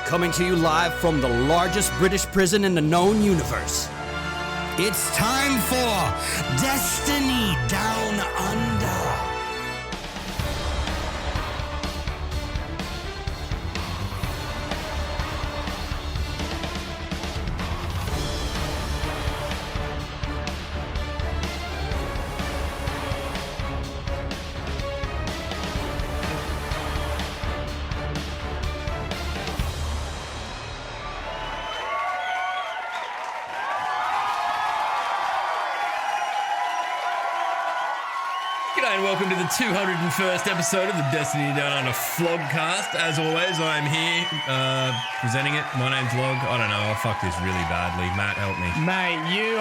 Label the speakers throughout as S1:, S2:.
S1: Coming to you live from the largest British prison in the known universe. It's time for Destiny Down Under.
S2: And welcome to the 201st episode of the Destiny Down Under Vlogcast. As always, I'm here presenting it. My name's Log. I don't know. I fucked this really badly. Matt, help me.
S3: Mate, you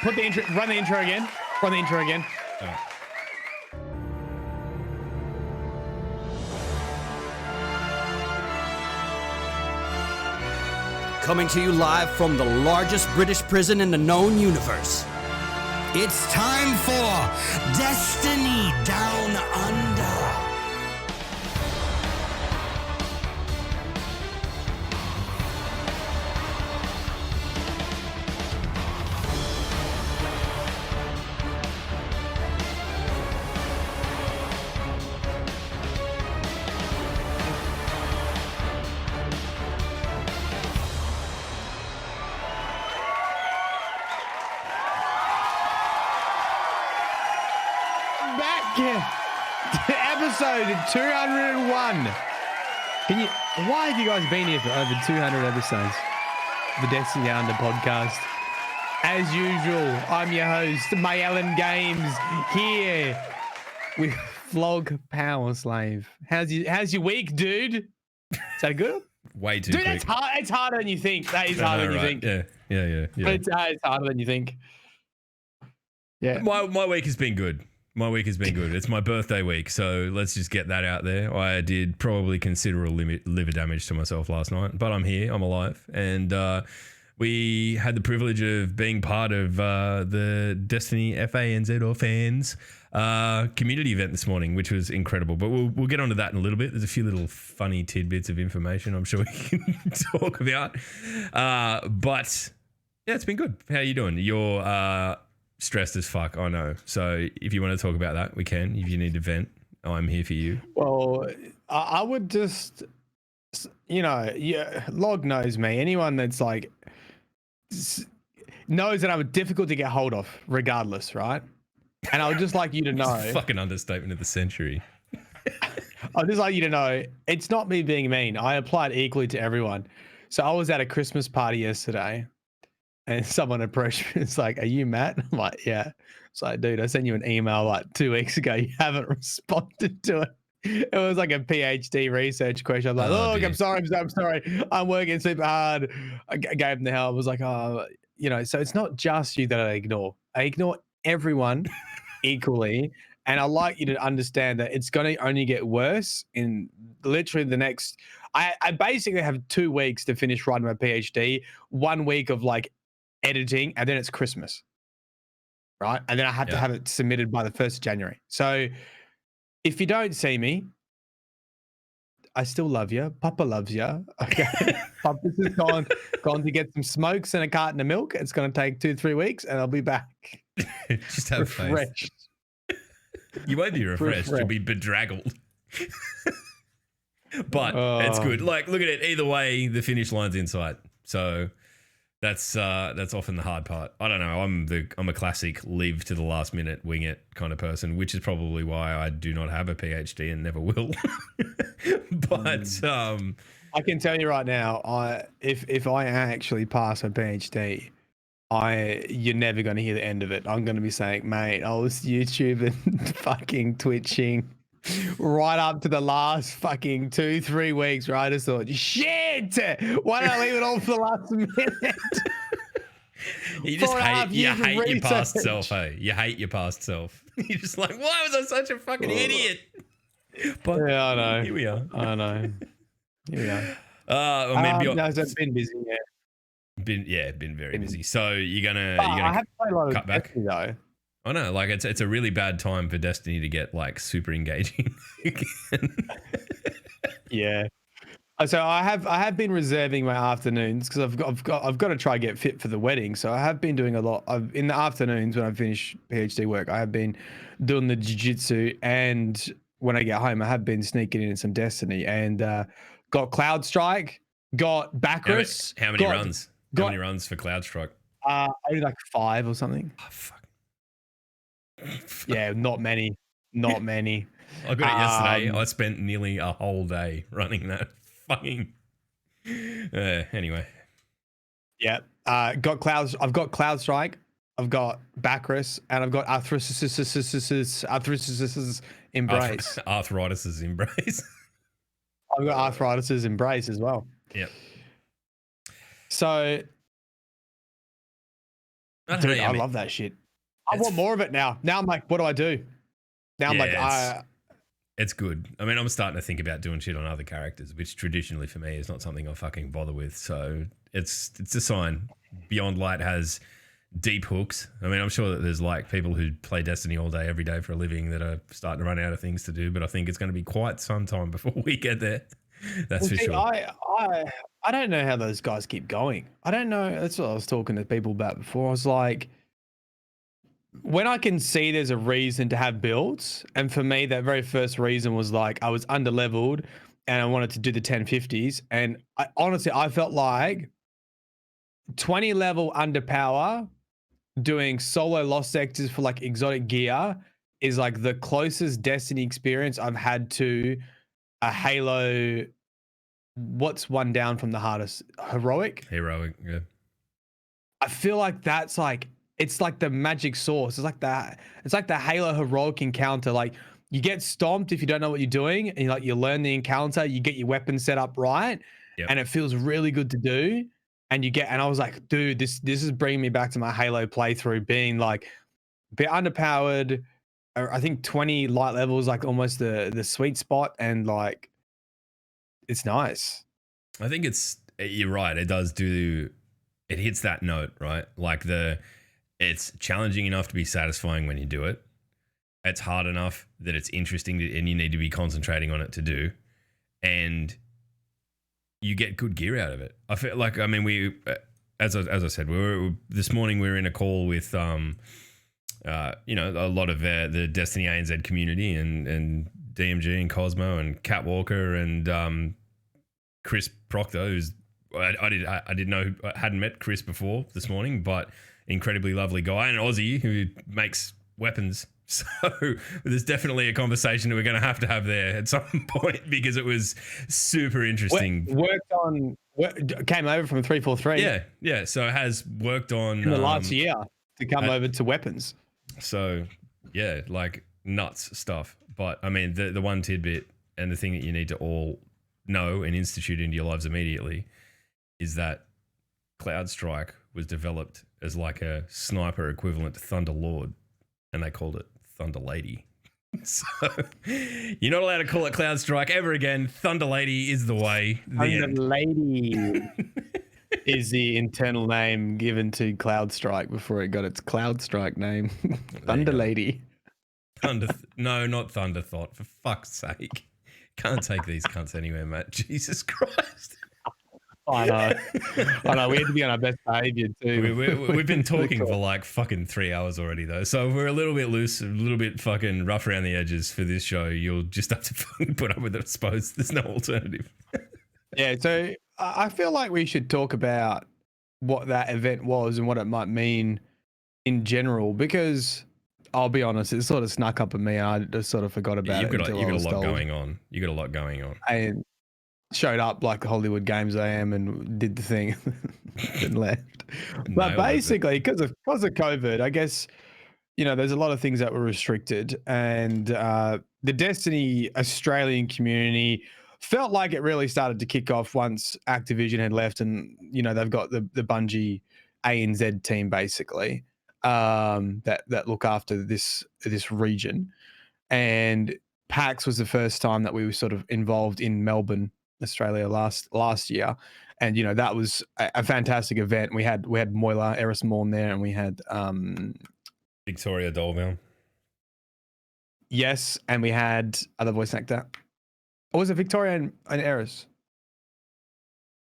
S3: put the intro. Run the intro again. Run the intro again.
S2: All right.
S1: Coming to you live from the largest British prison in the known universe. It's time for Destiny Down Under.
S3: Episode 201. Why have you guys been here for over 200 episodes? The Destiny Down Under podcast. As usual, I'm your host, Mayellen Games, here with Vlog Power Slave. How's your week, dude? Is that good?
S2: Way too
S3: dude,
S2: quick.
S3: That's hard. It's harder than you think. That is harder than you think.
S2: Yeah.
S3: But it's harder than you think. Yeah.
S2: My week has been good. It's my birthday week, so let's just get that out there. I did probably considerable liver damage to myself last night, but I'm here, I'm alive, and we had the privilege of being part of the DestinyFANZ community event this morning, which was incredible. But we'll get onto that in a little bit. There's a few little funny tidbits of information I'm sure we can talk about. But yeah, it's been good. How are you doing? You're stressed as fuck, I know. So if you want to talk about that, we can. If you need to vent, I'm here for you.
S3: Well, I would just, Log knows me. Anyone that's like knows that I'm difficult to get hold of, regardless, right? And I would just like you to know.
S2: Fucking understatement of the century.
S3: I'd just like you to know it's not me being mean. I applied equally to everyone. So I was at a Christmas party yesterday. And someone approached me. It's like, "Are you Matt?" I'm like, "Yeah." It's like, "Dude, I sent you an email like 2 weeks ago. You haven't responded to it." It was like a PhD research question. I'm like, "Look, I'm sorry. I'm working super hard." I gave them the help. I was like, "Oh, so it's not just you that I ignore. I ignore everyone equally." And I like you to understand that it's going to only get worse in literally the next. I basically have 2 weeks to finish writing my PhD. 1 week of like editing, and then it's Christmas, right? And then I have to have it submitted by the 1st of January. So if you don't see me, I still love you. Papa loves you. Okay. Papa's just gone to get some smokes and a carton of milk. It's going to take 2-3 weeks, and I'll be back.
S2: Just have
S3: refreshed.
S2: Faith. You won't be refreshed. You'll be bedraggled. But it's good. Like, look at it. Either way, the finish line's in sight. So that's often the hard part. I don't know. I'm a classic live to the last minute, wing it kind of person, which is probably why I do not have a PhD and never will. But
S3: I can tell you right now, if I actually pass a PhD, you're never going to hear the end of it. I'm going to be saying, "Mate, I was YouTube and fucking twitching right up to the last fucking 2-3 weeks, right? I just thought, shit, why don't I leave it all for the last minute?"
S2: You just hate your past self, hey? You hate your past self. You're just like, why was I such a fucking idiot? But
S3: yeah, I know.
S2: Here we are.
S3: I know. Here we are.
S2: I've
S3: been busy, yeah.
S2: Been very busy. So you're gonna
S3: I have to play a lot
S2: cut
S3: of
S2: back
S3: Destiny, though.
S2: I know, like it's a really bad time for Destiny to get like super engaging again.
S3: Yeah. So I have been reserving my afternoons because I've got to try get fit for the wedding. So I have been doing a lot of in the afternoons when I finish PhD work. I have been doing the jiu-jitsu, and when I get home, I have been sneaking in some Destiny and got Cloud Strike, got Bacchus.
S2: How many runs? How many runs for Cloud Strike?
S3: Only like 5 or something.
S2: Oh, fuck.
S3: Yeah, not many. Not many.
S2: I got it yesterday. I spent nearly a whole day running that fucking. Anyway.
S3: Yeah. I've got Cloud Strike. I've got Bacchus, and I've got Arthritis Embrace.
S2: Arthritis' Embrace.
S3: I've got Arthritis' Embrace as well.
S2: Yep.
S3: So, I love that shit. I want more of it now. Now I'm like, what do I do? Now I'm like,
S2: it's good. I mean, I'm starting to think about doing shit on other characters, which traditionally for me is not something I fucking bother with. So it's a sign. Beyond Light has deep hooks. I mean, I'm sure that there's like people who play Destiny all day, every day for a living that are starting to run out of things to do. But I think it's going to be quite some time before we get there. That's for sure.
S3: I don't know how those guys keep going. I don't know. That's what I was talking to people about before. I was like, when I can see there's a reason to have builds, and for me, that very first reason was like I was under-leveled and I wanted to do the 1050s. And honestly, I felt like 20 level underpower doing solo lost sectors for like exotic gear is like the closest Destiny experience I've had to a Halo. What's one down from the hardest? Heroic,
S2: yeah.
S3: I feel like that's like, it's like the magic source. It's like the Halo heroic encounter. Like you get stomped if you don't know what you're doing, and you learn the encounter, you get your weapon set up right, and it feels really good to do. And I was like, dude, this is bringing me back to my Halo playthrough, being like a bit underpowered. I think 20 light levels, like almost the sweet spot, and like it's nice.
S2: I think you're right. It hits that note, right? Like it's challenging enough to be satisfying when you do it. It's hard enough that it's interesting and you need to be concentrating on it to do. And you get good gear out of it. I feel like, I mean, we, as I said, this morning we were in a call with, a lot of the Destiny ANZ community and DMG and Cosmo and Cat Walker and Chris Proctor, who's I hadn't met Chris before this morning, but incredibly lovely guy, and Aussie who makes weapons. So there's definitely a conversation that we're going to have there at some point, because it was super interesting.
S3: Came over from 343.
S2: Yeah. So it has worked on
S3: in the last year to come over to weapons.
S2: So yeah, like nuts stuff. But I mean, the one tidbit and the thing that you need to all know and institute into your lives immediately is that Cloud Strike was developed as like a sniper equivalent to Thunder Lord, and they called it Thunder Lady. So you're not allowed to call it Cloud Strike ever again. Thunder Lady is the way.
S3: Thunder Lady is the internal name given to Cloud Strike before it got its Cloud Strike name. Thunder Lady.
S2: No, not Thunder Thought, for fuck's sake. Can't take these cunts anywhere, Matt. Jesus Christ.
S3: I know. We had to be on our best behavior too.
S2: We've been talking for like fucking 3 hours already, though. So if we're a little bit loose, a little bit fucking rough around the edges for this show, you'll just have to fucking put up with it, I suppose. There's no alternative.
S3: Yeah, so I feel like we should talk about what that event was and what it might mean in general, because I'll be honest, it sort of snuck up on me and I just sort of forgot about it.
S2: You've got a lot going on. You got a lot going on.
S3: And showed up like the Hollywood Games I am and did the thing and left. But basically, because of COVID, I guess, there's a lot of things that were restricted, and the Destiny Australian community felt like it really started to kick off once Activision had left, and they've got the Bungie ANZ team basically that look after this region. And PAX was the first time that we were sort of involved in Melbourne, Australia last year, and that was a fantastic event. We had Moila Eris Morn there, and we had
S2: Victoria Dolville.
S3: Yes, and we had other voice actor. Or was it Victoria and Eris?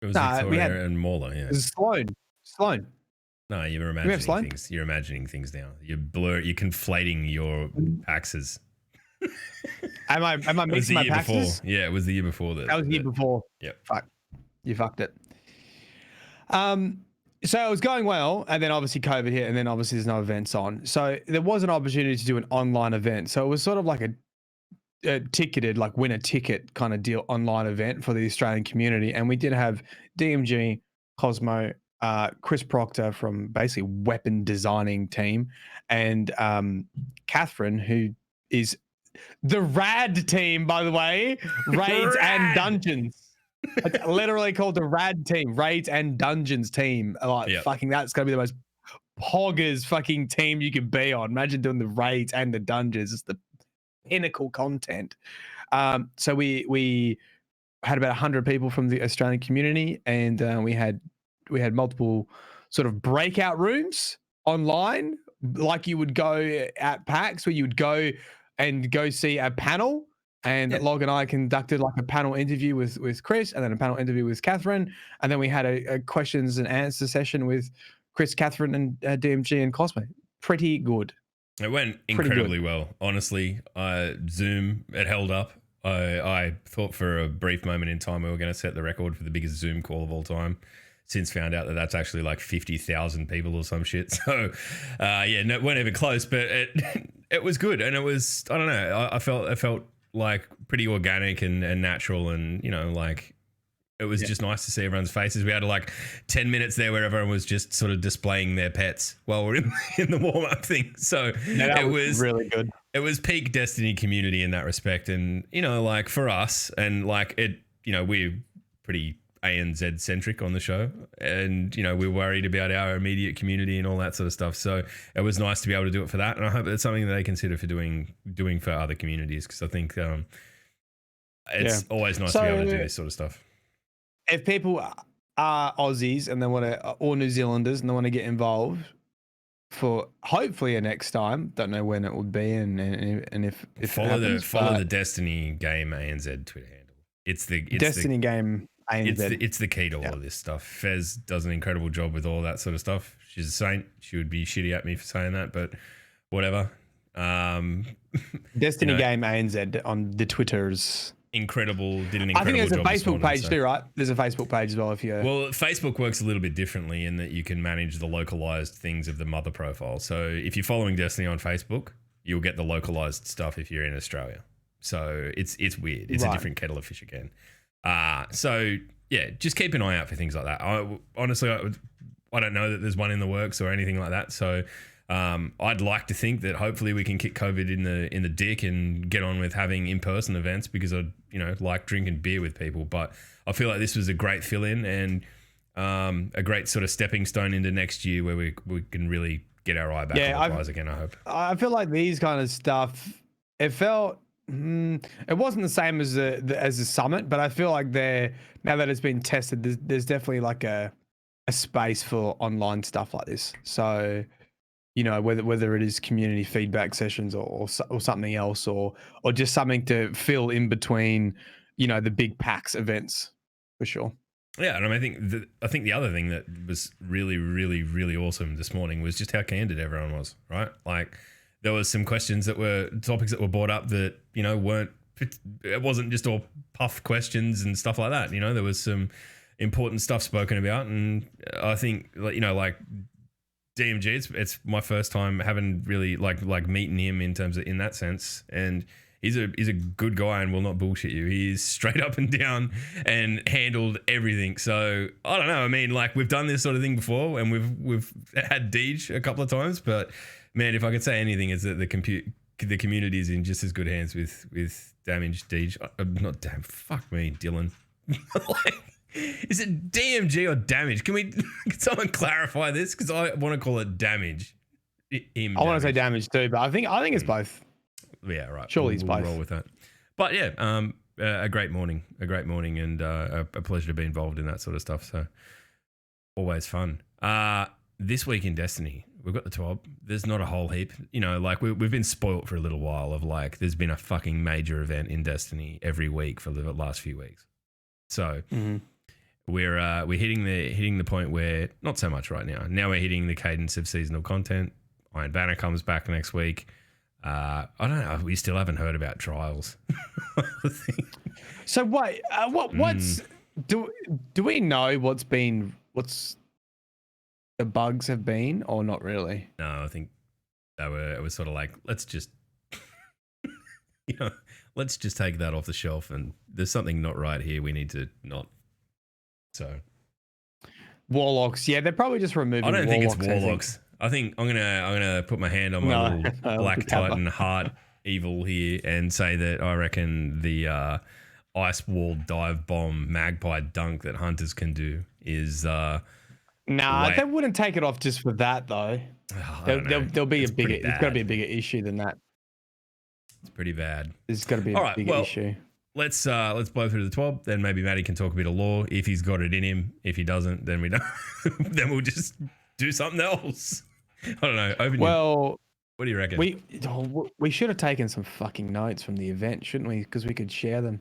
S2: It was
S3: Nah, we
S2: Victoria
S3: had-
S2: and Mauler, yeah.
S3: It was Sloan.
S2: No, you're
S3: have
S2: imagining
S3: Sloan?
S2: things. You're imagining things now. You're conflating your Paxes.
S3: Am I
S2: It was
S3: mixing
S2: the
S3: my
S2: year before.
S3: Paxes?
S2: Yeah, it was the year before that.
S3: That was the year before.
S2: Yep.
S3: Fuck. You fucked it. So it was going well, and then obviously COVID hit, and then obviously there's no events on. So there was an opportunity to do an online event. So it was sort of like a ticketed, like win a ticket kind of deal online event for the Australian community. And we did have DMG, Cosmo, Chris Proctor from basically weapon designing team, and Catherine, who is the Rad team, by the way, Raids and Dungeons. It's literally called the Rad team, Raids and Dungeons team. Like, fucking, that's gonna be the most poggers fucking team you could be on. Imagine doing the Raids and the Dungeons. It's the pinnacle content. So we had about 100 people from the Australian community, and we had multiple sort of breakout rooms online, like you would go at PAX, where you would go see a panel. And Log and I conducted like a panel interview with Chris, and then a panel interview with Catherine, and then we had a questions and answer session with Chris, Catherine, and DMG and Cosmo. Pretty good.
S2: It went incredibly well, honestly. Zoom, it held up. I thought for a brief moment in time we were going to set the record for the biggest Zoom call of all time. Since found out that that's actually like 50,000 people or some shit. So, no, weren't even close, but it was good, and it was, I don't know, I felt like pretty organic and natural, and like it was just nice to see everyone's faces. We had like 10 minutes there where everyone was just sort of displaying their pets while we're in the warm-up thing. So
S3: it was really good.
S2: It was peak Destiny community in that respect. And like for us, and like it, we're pretty ANZ centric on the show, and we're worried about our immediate community and all that sort of stuff. So it was nice to be able to do it for that, and I hope it's something that they consider for doing for other communities, because I think it's always nice to be able to do this sort of stuff.
S3: If people are Aussies and they want to, or New Zealanders, and they want to get involved for hopefully a next time, don't know when it would be, and if
S2: follow the Destiny Game ANZ Twitter handle. It's
S3: Destiny Game.
S2: It's the key to all of this stuff. Fez does an incredible job with all that sort of stuff. She's a saint. She would be shitty at me for saying that, but whatever.
S3: Destiny Game ANZ on the Twitters.
S2: Incredible. Did an incredible job.
S3: I think there's a Facebook page
S2: so.
S3: too, right? There's a Facebook page as well.
S2: Well, Facebook works a little bit differently in that you can manage the localized things of the mother profile. So if you're following Destiny on Facebook, you'll get the localized stuff if you're in Australia. So it's weird. It's a different kettle of fish again. So yeah, just keep an eye out for things like that. Honestly, I don't know that there's one in the works or anything like that. So I'd like to think that hopefully we can kick COVID in the dick and get on with having in-person events, because I like drinking beer with people. But I feel like this was a great fill-in and a great sort of stepping stone into next year, where we can really get our eye back on the prize again, I hope.
S3: I feel like these kind of stuff, it felt... it wasn't the same as the summit, but I feel like now that it's been tested, there's definitely like a space for online stuff like this. So, whether it is community feedback sessions or something else, or just something to fill in between, the big PAX events, for sure.
S2: Yeah, and I think the other thing that was really, really, really awesome this morning was just how candid everyone was, right? Like, there was some questions topics that were brought up that, it wasn't just all puff questions and stuff like that. There was some important stuff spoken about. And I think, like DMG, it's my first time having really like meeting him in that sense. And he's a good guy and will not bullshit you. He's straight up and down and handled everything. So I don't know. I mean, like, we've done this sort of thing before, and we've had Deej a couple of times, but man, if I could say anything, is that the community is in just as good hands with Damage, Deej. Not Damage. Fuck me, Dylan. Is it DMG or Damage? Can someone clarify this? Because I want to call it Damage.
S3: I want to say Damage too, but I think it's both.
S2: Yeah, right.
S3: Surely it's both.
S2: Roll with that. But yeah, a great morning, and a pleasure to be involved in that sort of stuff. So always fun. This week in Destiny, we've got the top. There's not a whole heap. Like we've been spoilt for a little while of like, there's been a fucking major event in Destiny every week for the last few weeks. So we're hitting the point where not so much right now. Now we're hitting the cadence of seasonal content. Iron Banner comes back next week. I don't know. We still haven't heard about trials.
S3: So wait, what's do we know what's the bugs have been or not really?
S2: No, I think it was sort of like, let's just let's just take that off the shelf, and there's something not right here. We need to not. So
S3: Warlocks, yeah, they're probably just removing.
S2: I don't think it's Warlocks. I think I'm gonna put my hand on my little Black Titan heart evil here and say that I reckon the ice wall dive bomb magpie dunk that hunters can do is
S3: they wouldn't take it off just for that though. There'll be it's it's got to be a bigger issue than that.
S2: It's pretty bad.
S3: There's got to be a bigger issue.
S2: Let's blow through the TWAB. Then maybe Matty can talk a bit of lore if he's got it in him. If he doesn't, then we don't. Then we'll just do something else. I don't know. What do you reckon?
S3: We should have taken some fucking notes from the event, shouldn't we? Because we could share them.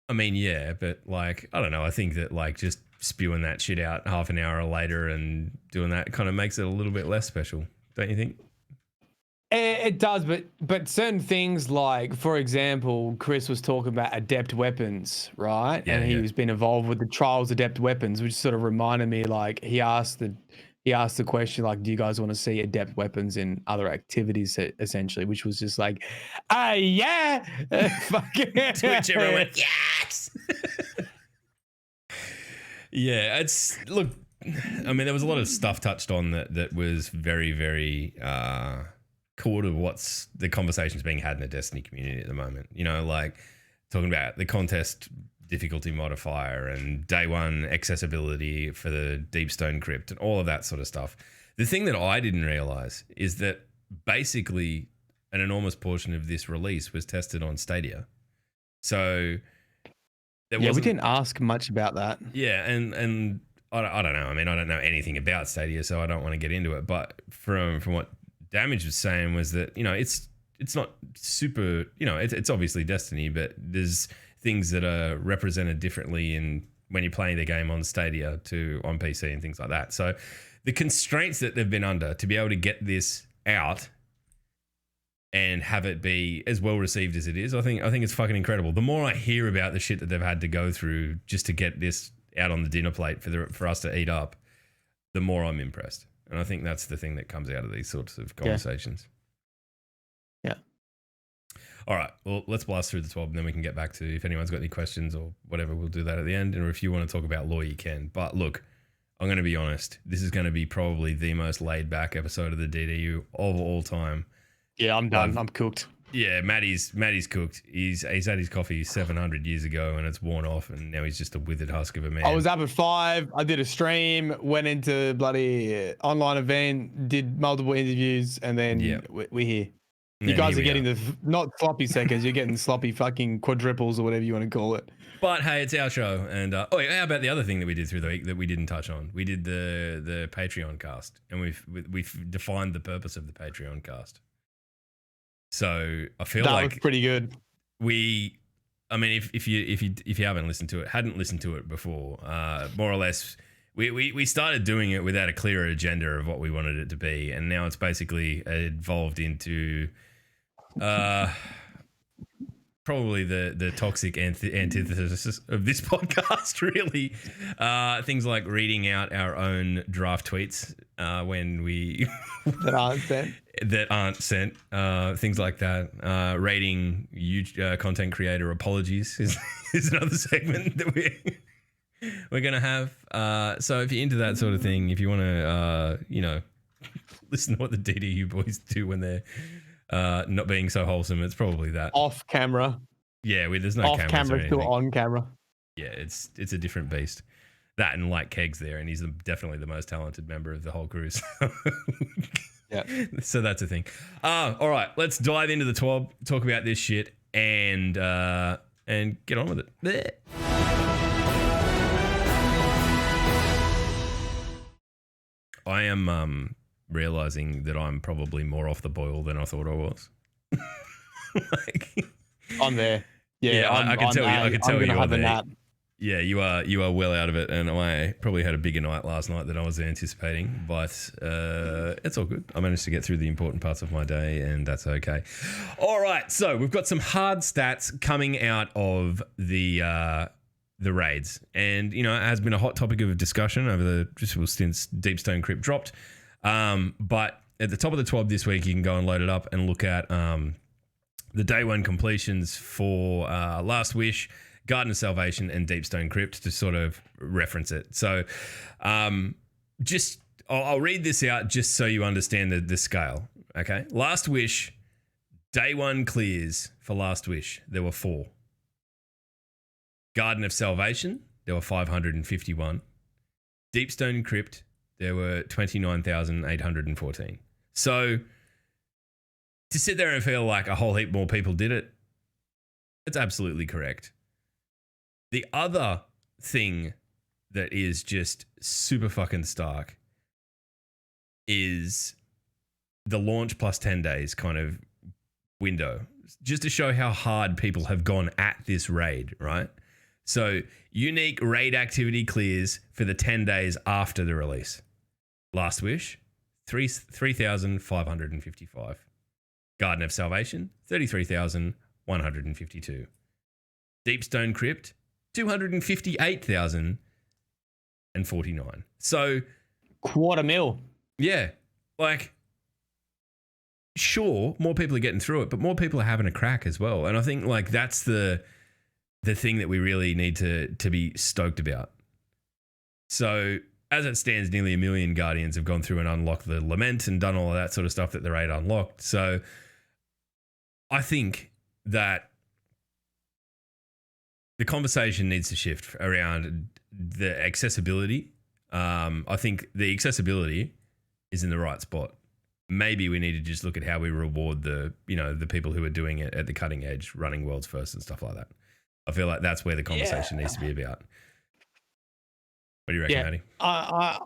S2: I mean, yeah, but like, I don't know. I think that like just spewing that shit out half an hour later and doing that kind of makes it a little bit less special, don't you think?
S3: It does, but certain things like, for example, Chris was talking about adept weapons, right?
S2: Yeah,
S3: and he was been involved with the trials adept weapons, which sort of reminded me, like he asked the question, like, do you guys want to see adept weapons in other activities, essentially, which was just like, yeah, fucking
S2: Twitch everyone went, yes. Yeah, look, I mean, there was a lot of stuff touched on that was very, very core to what's the conversations being had in the Destiny community at the moment. Like talking about the contest difficulty modifier and day one accessibility for the Deepstone Crypt and all of that sort of stuff. The thing that I didn't realize is that basically an enormous portion of this release was tested on Stadia. So we
S3: didn't ask much about that.
S2: Yeah, and I don't know. I mean, I don't know anything about Stadia, so I don't want to get into it. But from what Damage was saying was that, it's not super, it's obviously Destiny, but there's things that are represented differently in when you're playing the game on Stadia to on PC and things like that. So the constraints that they've been under to be able to get this out and have it be as well received as it is, I think it's fucking incredible. The more I hear about the shit that they've had to go through just to get this out on the dinner plate for us to eat up, the more I'm impressed. And I think that's the thing that comes out of these sorts of conversations.
S3: Yeah.
S2: All right. Well, let's blast through the 12 and then we can get back to if anyone's got any questions or whatever, we'll do that at the end. And if you want to talk about lore, you can. But look, I'm going to be honest. This is going to be probably the most laid back episode of the DDU of all time.
S3: Yeah, I'm done. I'm cooked.
S2: Yeah, Matty's cooked. He's had his coffee 700 years ago and it's worn off, and now he's just a withered husk of a man.
S3: I was up at 5. I did a stream, went into bloody online event, did multiple interviews, and then we're here. You guys are getting the not sloppy seconds. You're getting sloppy fucking quadruples or whatever you want to call it.
S2: But hey, it's our show, and how about the other thing that we did through the week that we didn't touch on? We did the Patreon cast, and we've defined the purpose of the Patreon cast. So I feel like
S3: that was pretty good.
S2: I mean, if you hadn't listened to it before, more or less, we started doing it without a clearer agenda of what we wanted it to be, and now it's basically evolved into probably the toxic antithesis of this podcast, really. Things like reading out our own draft tweets when we that aren't sent, things like that. Rating huge content creator apologies is another segment that we're gonna have. So if you're into that sort of thing, if you want to listen to what the DDU boys do when they're not being so wholesome, it's probably that
S3: off camera.
S2: Yeah, there's no
S3: off camera to on camera.
S2: Yeah, it's a different beast. That and Light Kegs there, and he's definitely the most talented member of the whole crew. So
S3: yeah,
S2: so that's a thing. All right, let's dive into the TWAB, talk about this shit, and get on with it. Blech. I am realizing that I'm probably more off the boil than I thought I was.
S3: I'm there. Yeah,
S2: I can tell you. I can tell you
S3: have
S2: there.
S3: a nap.
S2: Yeah, you are well out of it, and I probably had a bigger night last night than I was anticipating, but it's all good. I managed to get through the important parts of my day, and that's okay. All right, so we've got some hard stats coming out of the raids, and it has been a hot topic of discussion over the since Deepstone Crypt dropped. But at the top of the TWAB this week, you can go and load it up and look at the day one completions for Last Wish, Garden of Salvation, and Deepstone Crypt to sort of reference it. So I'll read this out just so you understand the scale. Okay. Last Wish, day one clears for Last Wish, there were 4. Garden of Salvation, there were 551. Deepstone Crypt, there were 29,814. So to sit there and feel like a whole heap more people did it, it's absolutely correct. The other thing that is just super fucking stark is the launch plus 10 days kind of window, just to show how hard people have gone at this raid, right? So unique raid activity clears for the 10 days after the release. Last Wish, 3,555. Garden of Salvation, 33,152. Deepstone Crypt, 258,049. So
S3: 250,000.
S2: yeah, like sure, more people are getting through it, but more people are having a crack as well. And I think like that's the thing that we really need to be stoked about. So as it stands, nearly 1 million Guardians have gone through and unlocked the Lament and done all of that sort of stuff that the raid unlocked. So I think that the conversation needs to shift around the accessibility. I think the accessibility is in the right spot. Maybe we need to just look at how we reward the people who are doing it at the cutting edge, running worlds first and stuff like that. I feel like that's where the conversation needs to be about. What do you reckon, Matty?
S3: I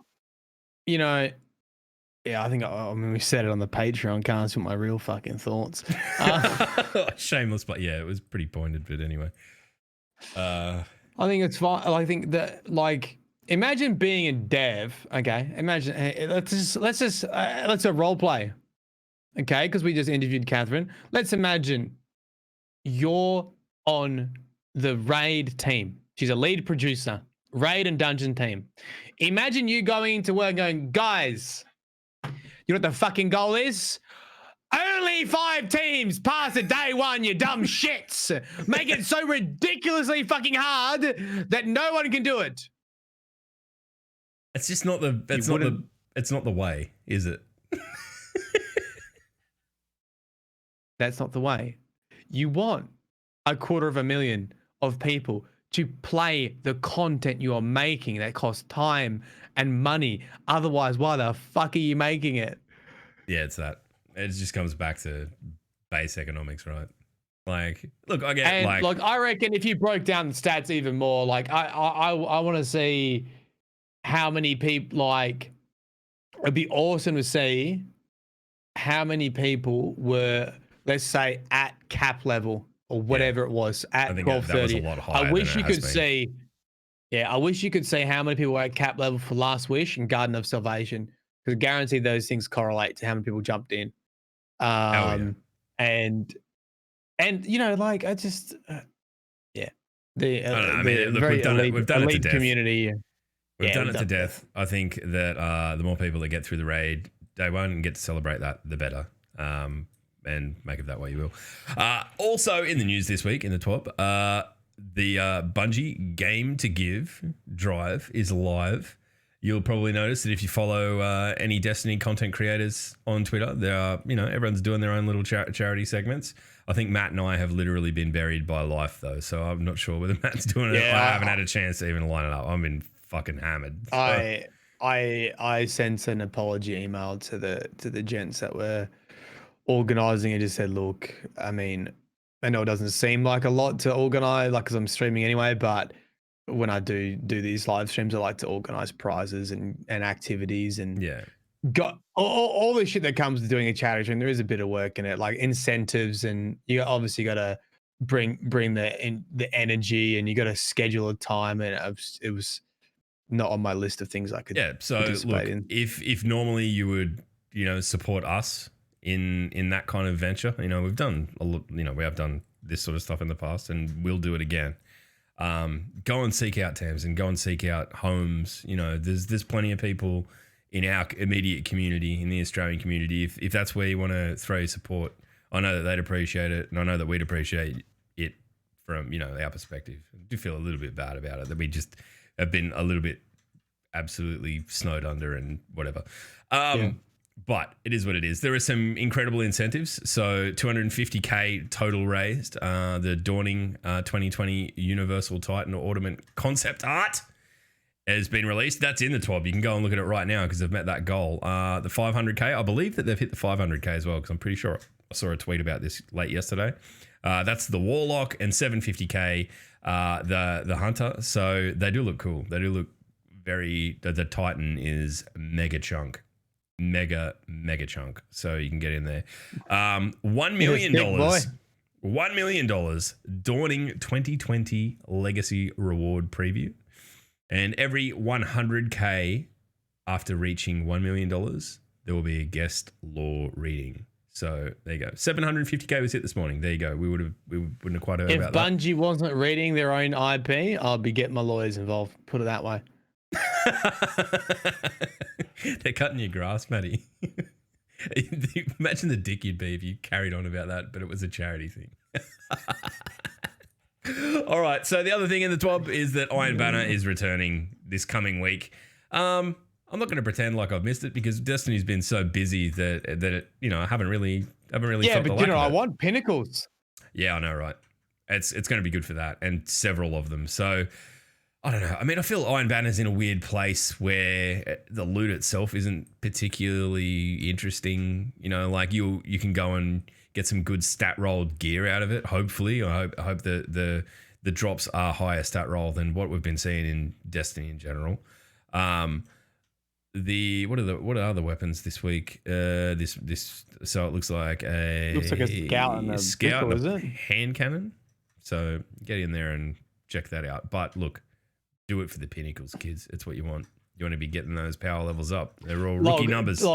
S3: think I mean we said it on the Patreon. Can't put my real fucking thoughts.
S2: Shameless, but yeah, it was pretty pointed. But anyway.
S3: I think it's fine. I think that imagine being in dev. Okay, imagine. Let's a role play. Okay, because we just interviewed Catherine. Let's imagine you're on the raid team. She's a lead producer, raid and dungeon team. Imagine you going into work going, guys, you know what the fucking goal is? Only 5 teams pass at day 1, you dumb shits. Make it so ridiculously fucking hard that no one can do it.
S2: It's just not it's not the way, is it?
S3: That's not the way. You want 250,000 of people to play the content you are making that costs time and money. Otherwise, why the fuck are you making it?
S2: Yeah, it's that. It just comes back to base economics, right? Like, look, I get
S3: I reckon if you broke down the stats even more, like I want to see how many people, it'd be awesome to see how many people were, let's say, at cap level or whatever it was at 1230. I wish you could see. Yeah, I wish you could see how many people were at cap level for Last Wish and Garden of Salvation, because guaranteed those things correlate to how many people jumped in. And I just
S2: we've done it to death.
S3: Community.
S2: We've done it to death. I think that the more people that get through the raid day 1 and get to celebrate that, the better. And make it that way you will. Also in the news this week in the TWAB, the Bungie Game to Give drive is live. You'll probably notice that if you follow any Destiny content creators on Twitter, there are, everyone's doing their own little charity segments. I think Matt and I have literally been buried by life though, so I'm not sure whether Matt's doing it. I haven't had a chance to even line it up. I've been fucking hammered. So.
S3: I sent an apology email to the gents that were organizing and just said, look, I mean, I know it doesn't seem like a lot to organize, because I'm streaming anyway, but when I do these live streams, I like to organize prizes and activities and got all the shit that comes with doing a charity stream. There is a bit of work in it, like incentives, and you obviously got to bring the energy, and you got to schedule a time, and it was not on my list of things I could
S2: So
S3: participate
S2: look,
S3: in.
S2: if normally you would, support us in that kind of venture, we've done a lot, we have done this sort of stuff in the past, and we'll do it again. Go and seek out Tams and go and seek out homes. There's plenty of people in our immediate community, in the Australian community. If that's where you want to throw your support, I know that they'd appreciate it, and I know that we'd appreciate it from our perspective. I do feel a little bit bad about it that we just have been a little bit absolutely snowed under and whatever. But it is what it is. There are some incredible incentives. So 250K total raised. The Dawning 2020 Universal Titan Ornament concept art has been released. That's in the TWAB. You can go and look at it right now because they've met that goal. The 500K, I believe that they've hit the 500K as well, because I'm pretty sure I saw a tweet about this late yesterday. That's the Warlock, and 750K, the Hunter. So they do look cool. They do look the Titan is mega chunk. Mega chunk. So you can get in there. $1 million. $1 million Dawning 2020 Legacy Reward Preview. And every 100K after reaching $1 million, there will be a guest lore reading. So there you go. 750K was hit this morning. There you go. We wouldn't have quite heard about that. If
S3: Bungie wasn't reading their own IP, I'd be getting my lawyers involved. Put it that way.
S2: They're cutting your grass, Matty. Imagine the dick you'd be if you carried on about that, but it was a charity thing. All right. So the other thing in the TWAB is that Iron Banner is returning this coming week. I'm not going to pretend like I've missed it, because Destiny's been so busy that it, I haven't really felt the lack of it.
S3: I want Pinnacles.
S2: Yeah, I know, right? It's going to be good for that, and several of them. So I don't know. I mean, I feel Iron Banner's in a weird place where the loot itself isn't particularly interesting. Like you can go and get some good stat rolled gear out of it. Hopefully, I hope the drops are higher stat roll than what we've been seeing in Destiny in general. What are the weapons this week? This so it looks like a
S3: scout and a
S2: hand cannon. So get in there and check that out. But look, do it for the pinnacles, kids. It's what you want. You want to be getting those power levels up. They're all rookie numbers.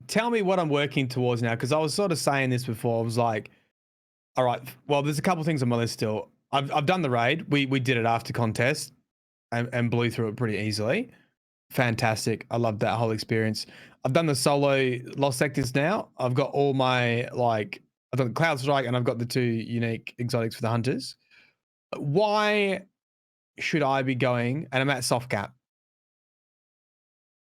S3: Tell me what I'm working towards now, because I was sort of saying this before. I was like, all right, well, there's a couple things on my list still. I've done the raid. We did it after contest and blew through it pretty easily. Fantastic. I loved that whole experience. I've done the solo Lost Sectors now. I've got all my, I've done the Cloud Strike, and I've got the 2 unique exotics for the Hunters. Why should I be going? And I'm at soft cap.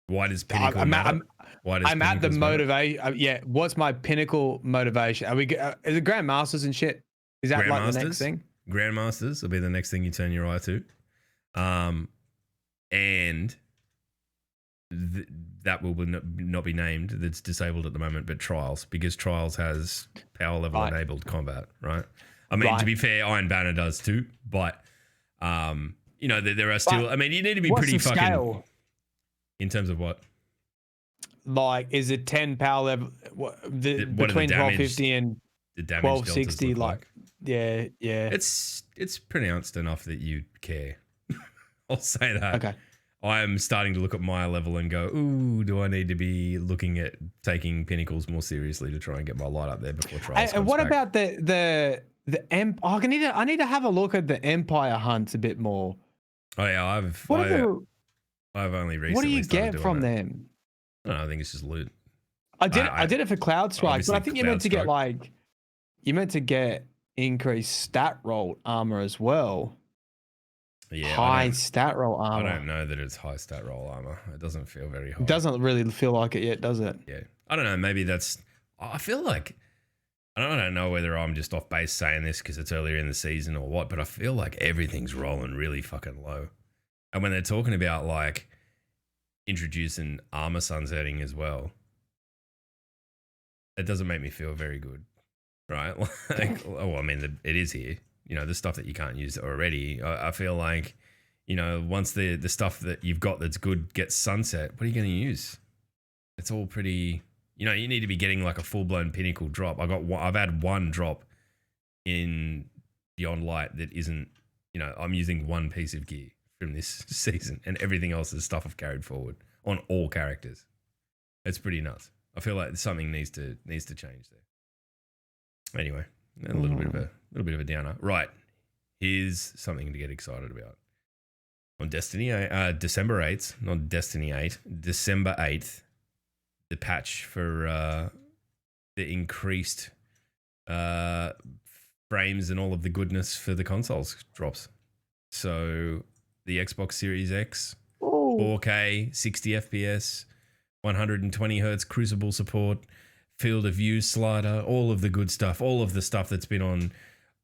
S2: Why does Pinnacle matter?
S3: I'm at the motivation. Yeah. What's my Pinnacle motivation? Are we? Is it Grandmasters and shit? Is that like the next thing?
S2: Grandmasters will be the next thing you turn your eye to. And that will not be named. That's disabled at the moment, but Trials, because Trials has power level enabled combat, right? I mean, to be fair, Iron Banner does too, but there are still. I mean, you need to be pretty fucking. Scale? In terms of what?
S3: Like, is it 10 power level? Between 1250 and 1260? Yeah.
S2: It's pronounced enough that you care. I'll say that.
S3: Okay.
S2: I am starting to look at my level and go, ooh, do I need to be looking at taking Pinnacles more seriously to try and get my light up there before Trials?
S3: And what
S2: back?
S3: about the I need to have a look at the Empire hunts a bit more.
S2: Oh yeah, I've only recently.
S3: What do you get from them?
S2: I think it's just loot.
S3: I did it for Cloud Strike, but I think you're meant to get increased stat roll armor as well.
S2: Yeah,
S3: high stat roll armor.
S2: I don't know that it's high stat roll armor. It doesn't feel very high.
S3: It doesn't really feel like it yet, does it?
S2: Yeah. I don't know. Maybe I feel like, I don't know whether I'm just off base saying this because it's earlier in the season or what, but I feel like everything's rolling really fucking low. And when they're talking about like introducing armor sunsetting as well, it doesn't make me feel very good. Right? It is here. The stuff that you can't use already. I feel like, once the stuff that you've got that's good gets sunset, what are you going to use? It's all pretty, you need to be getting like a full blown Pinnacle drop. I've had one drop in Beyond Light that isn't, I'm using one piece of gear from this season and everything else is stuff I've carried forward on all characters. It's pretty nuts. I feel like something needs to change there. Anyway, a little bit of a downer. Right. Here's something to get excited about. On December 8th, not Destiny 8, December 8th, the patch for the increased frames and all of the goodness for the consoles drops. So the Xbox Series X, 4K, 60 FPS, 120 hertz Crucible support, field of view slider, all of the good stuff, all of the stuff that's been on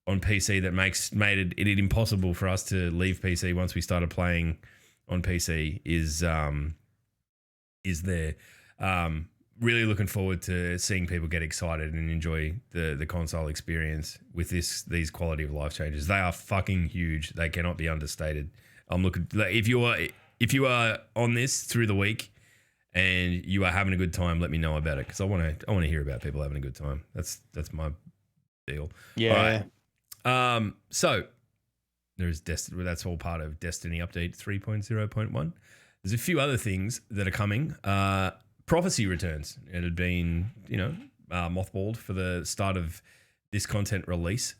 S2: PC that made it impossible for us to leave PC once we started playing on PC is there. Really looking forward to seeing people get excited and enjoy the console experience with these quality of life changes. They are fucking huge. They cannot be understated. I'm looking, if you are on this through the week and you are having a good time, let me know about it because I want to hear about people having a good time. That's my deal.
S3: Yeah.
S2: All right. So there's that's all part of Destiny update 3.0.1. There's a few other things that are coming. Prophecy returns. It had been, mothballed for the start of this content release.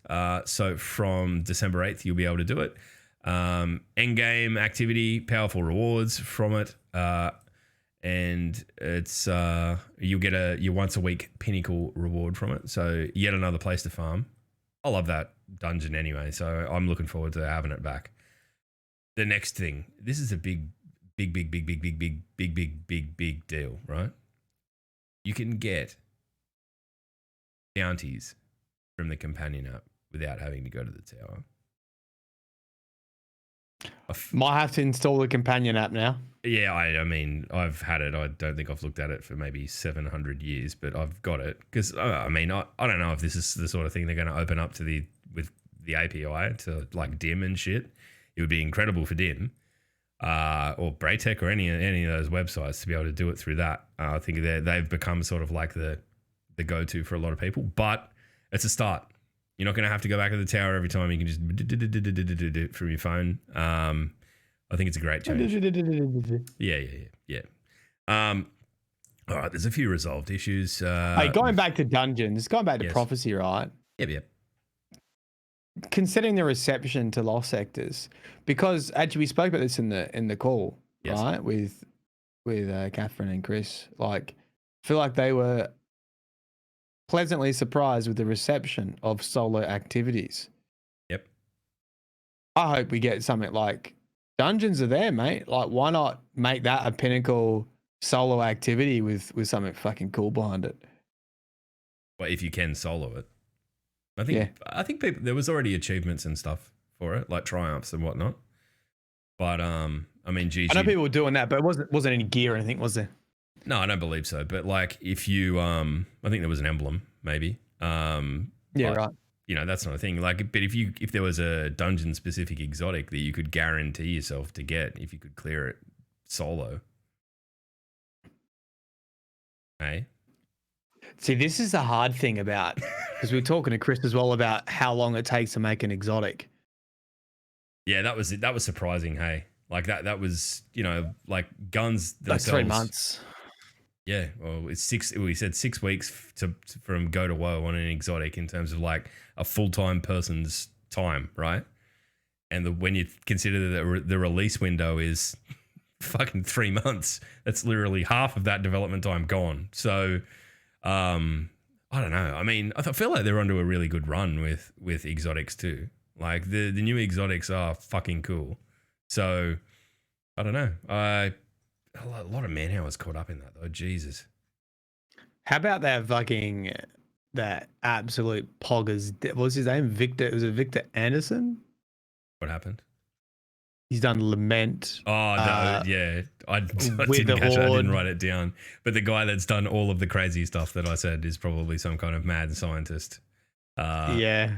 S2: So from December 8th, you'll be able to do it. Endgame activity, powerful rewards from it. And it's you'll get your once a week pinnacle reward from it. So yet another place to farm. I love that dungeon anyway, so I'm looking forward to having it back. The next thing, this is a big deal, right? You can get bounties from the companion app without having to go to the tower.
S3: Might have to install the companion app now.
S2: Yeah, I mean, I've had it. I don't think I've looked at it for maybe 700 years, but I've got it because I don't know if this is the sort of thing they're going to open up with the API to like DIM and shit. It would be incredible for DIM or Braytech or any of those websites to be able to do it through that. I think they've become sort of like the go-to for a lot of people, but it's a start. You're not going to have to go back to the tower every time. You can just do it from your phone. I think it's a great change. Yeah. All right, there's a few resolved issues.
S3: Hey, going back to dungeons, going back to prophecy, right?
S2: Yep.
S3: Considering the reception to Lost Sectors, because actually we spoke about this in the call, right? With Catherine and Chris. Like, I feel like they were pleasantly surprised with the reception of solo activities.
S2: Yep.
S3: I hope we get something like dungeons are there, mate. Like, why not make that a pinnacle solo activity with something fucking cool behind it?
S2: Well, if you can solo it. I think people, there was already achievements and stuff for it, like triumphs and whatnot. But I mean, GG.
S3: I know people were doing that, but it wasn't any gear or anything, was there?
S2: No, I don't believe so. But like, if you, I think there was an emblem, maybe.
S3: Right.
S2: That's not a thing. Like, but if there was a dungeon specific exotic that you could guarantee yourself to get, if you could clear it solo. Hey.
S3: See, this is the hard thing about, because we were talking to Chris as well about how long it takes to make an exotic.
S2: Yeah, that was surprising. Hey, like that was, like guns themselves.
S3: That's 3 months.
S2: Yeah, well, it's 6. We said 6 weeks from go to woe on an exotic in terms of like a full-time person's time, right? And when you consider that the release window is fucking 3 months, that's literally half of that development time gone. So, I don't know. I mean, I feel like they're onto a really good run with exotics too. Like the new exotics are fucking cool. So, I don't know. A lot of man hours caught up in that though. Jesus.
S3: How about that absolute poggers? What was his name? Victor. Was it Victor Anderson?
S2: What happened?
S3: He's done Lament.
S2: Oh, no, yeah. I didn't write it down. But the guy that's done all of the crazy stuff that I said is probably some kind of mad scientist. Yeah.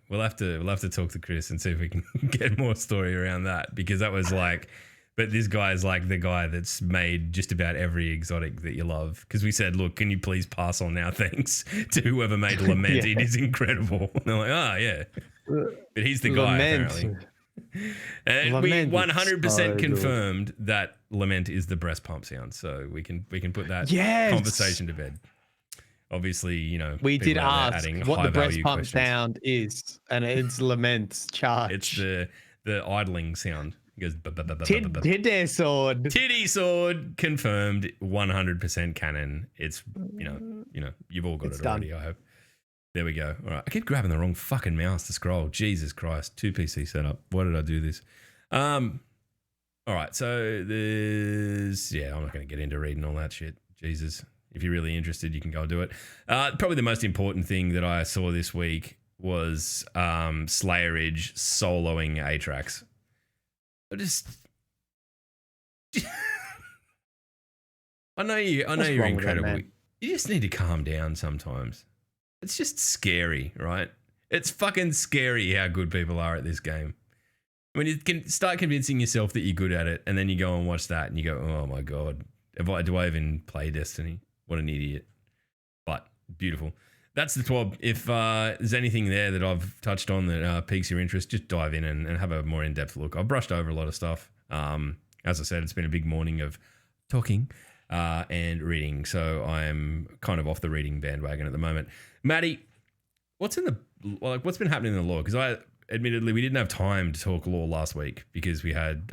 S2: We'll have to talk to Chris and see if we can get more story around that, because that was like But this guy is like the guy that's made just about every exotic that you love. Because we said, look, can you please pass on our thanks to whoever made Lament? It is incredible. And they're like, oh, yeah. But he's the guy, apparently. And we 100% confirmed that Lament is the breast pump sound. So we can put that conversation to bed. Obviously, you know,
S3: we did ask what the breast pump
S2: questions.
S3: Sound is, and it's Lament's charge.
S2: It's the idling sound. It goes
S3: Titty sword.
S2: Titty sword confirmed. 100% canon. It's you know you've all got it already. Done. I hope. There we go. All right, I keep grabbing the wrong fucking mouse to scroll. Jesus Christ, 2 PC setup. Why did I do this? All right, so there's I'm not going to get into reading all that shit. Jesus. If you're really interested, you can go do it. Probably the most important thing that I saw this week was Slayeridge soloing Atrax. I know you're incredible. You just need to calm down sometimes. It's just scary, right? It's fucking scary how good people are at this game. I mean, you can start convincing yourself that you're good at it, and then you go and watch that, and you go, "Oh my god, do I even play Destiny? What an idiot!" But beautiful. That's the TWAB. If there's anything there that I've touched on that piques your interest, just dive in and have a more in-depth look. I've brushed over a lot of stuff. As I said, it's been a big morning of talking and reading, so I'm kind of off the reading bandwagon at the moment. Maddie, what's been happening in the lore? Because admittedly, we didn't have time to talk lore last week because we had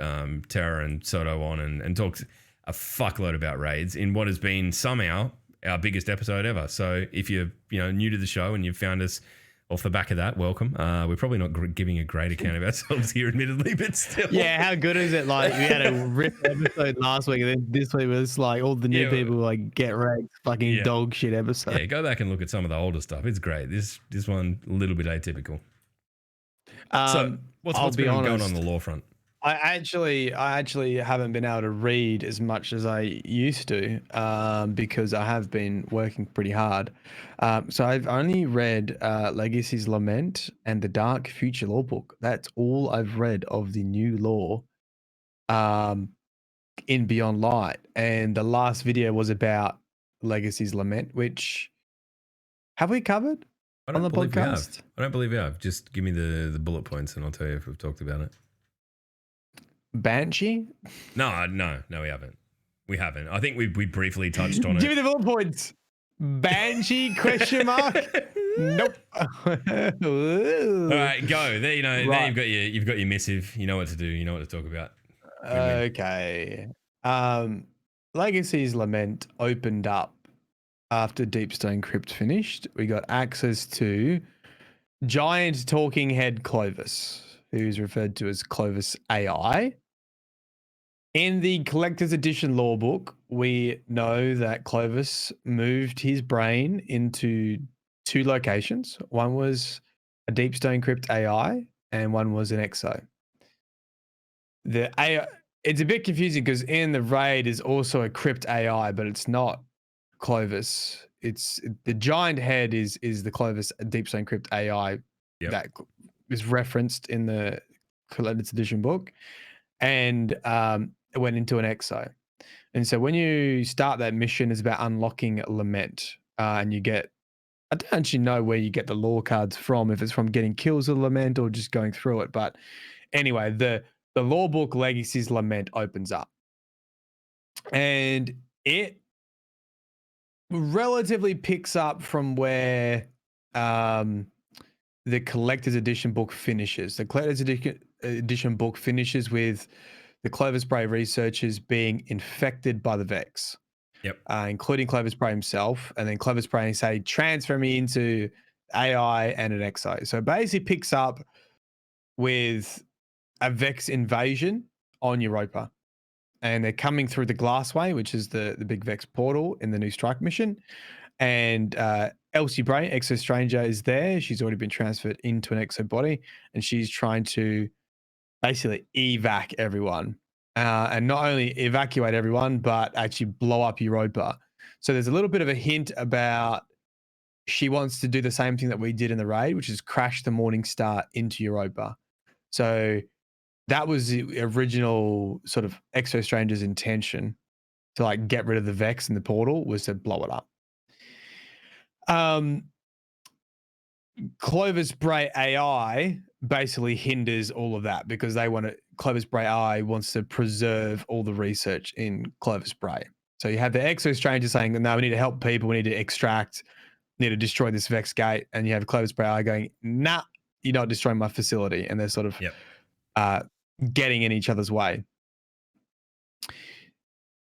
S2: Terra and Soto on and talked a fuckload about raids in what has been somehow our biggest episode ever. So if you're new to the show and you've found us off the back of that, welcome. We're probably not giving a great account of ourselves here, admittedly, but still.
S3: Yeah, how good is it? Like we had a rip episode last week, and then this week was like all the new people like get wrecked, fucking dog shit episode.
S2: Yeah, go back and look at some of the older stuff. It's great. This one a little bit atypical. So what's been going on the lore front?
S3: I actually haven't been able to read as much as I used to because I have been working pretty hard. So I've only read Legacy's Lament and the Dark Future lore book. That's all I've read of the new lore in Beyond Light. And the last video was about Legacy's Lament, which have we covered on the podcast?
S2: I don't believe we have. Just give me the bullet points and I'll tell you if we've talked about it.
S3: Banshee?
S2: No, we haven't. We haven't. I think we briefly touched on it.
S3: Give me the bullet points. Banshee ? Nope.
S2: All right, go. There, there you've got your missive. You know what to do. You know what to talk about.
S3: Okay. Legacy's Lament opened up after Deepstone Crypt finished. We got access to giant talking head Clovis, who's referred to as Clovis AI. In the Collector's Edition lore book, we know that Clovis moved his brain into 2 locations. One was a Deepstone Crypt AI, and one was an Exo. The AI, it's a bit confusing because in the raid is also a Crypt AI, but it's not Clovis. It's the giant head is the Clovis Deepstone Crypt AI that is referenced in the Collector's Edition book, and it went into an Exo. And so when you start that mission, it's about unlocking Lament, and you get, I don't actually know where you get the lore cards from, if it's from getting kills of Lament or just going through it. But anyway, the lore book Legacy's Lament opens up, and it relatively picks up from where the Collector's Edition book finishes. The Collector's Edition book finishes with the Clovis Bray researchers being infected by the Vex.
S2: Yep.
S3: Including Clovis Bray himself, and then Clovis Bray say, transfer me into AI and an Exo. So it basically picks up with a Vex invasion on Europa. And they're coming through the Glassway, which is the big Vex portal in the new strike mission. And Elsie Bray, Exo Stranger, is there. She's already been transferred into an Exo body, and she's trying to basically evac everyone. And not only evacuate everyone, but actually blow up Europa. So there's a little bit of a hint about she wants to do the same thing that we did in the raid, which is crash the Morning Star into Europa. So that was the original sort of Exo Stranger's intention to like get rid of the Vex in the portal, was to blow it up. Clovis Bray AI basically hinders all of that because Clovis Bray AI wants to preserve all the research in Clovis Bray. So you have the Exo Stranger saying, no, we need to help people, we need to extract, need to destroy this Vex gate, and you have Clovis Bray AI going, nah, you're not destroying my facility, and they're sort of getting in each other's way.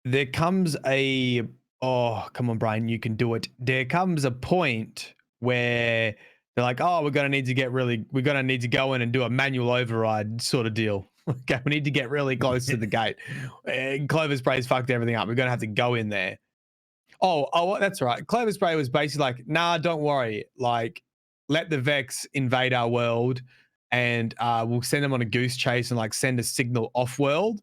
S3: There comes oh, come on, Brian, you can do it. There comes a point where they're like, oh, we're going to need to go in and do a manual override sort of deal. Okay, we need to get really close to the gate. Clovis Bray's fucked everything up. We're going to have to go in there. Oh, that's right. Clovis Bray was basically like, nah, don't worry. Like, let the Vex invade our world, and we'll send them on a goose chase and like send a signal off world.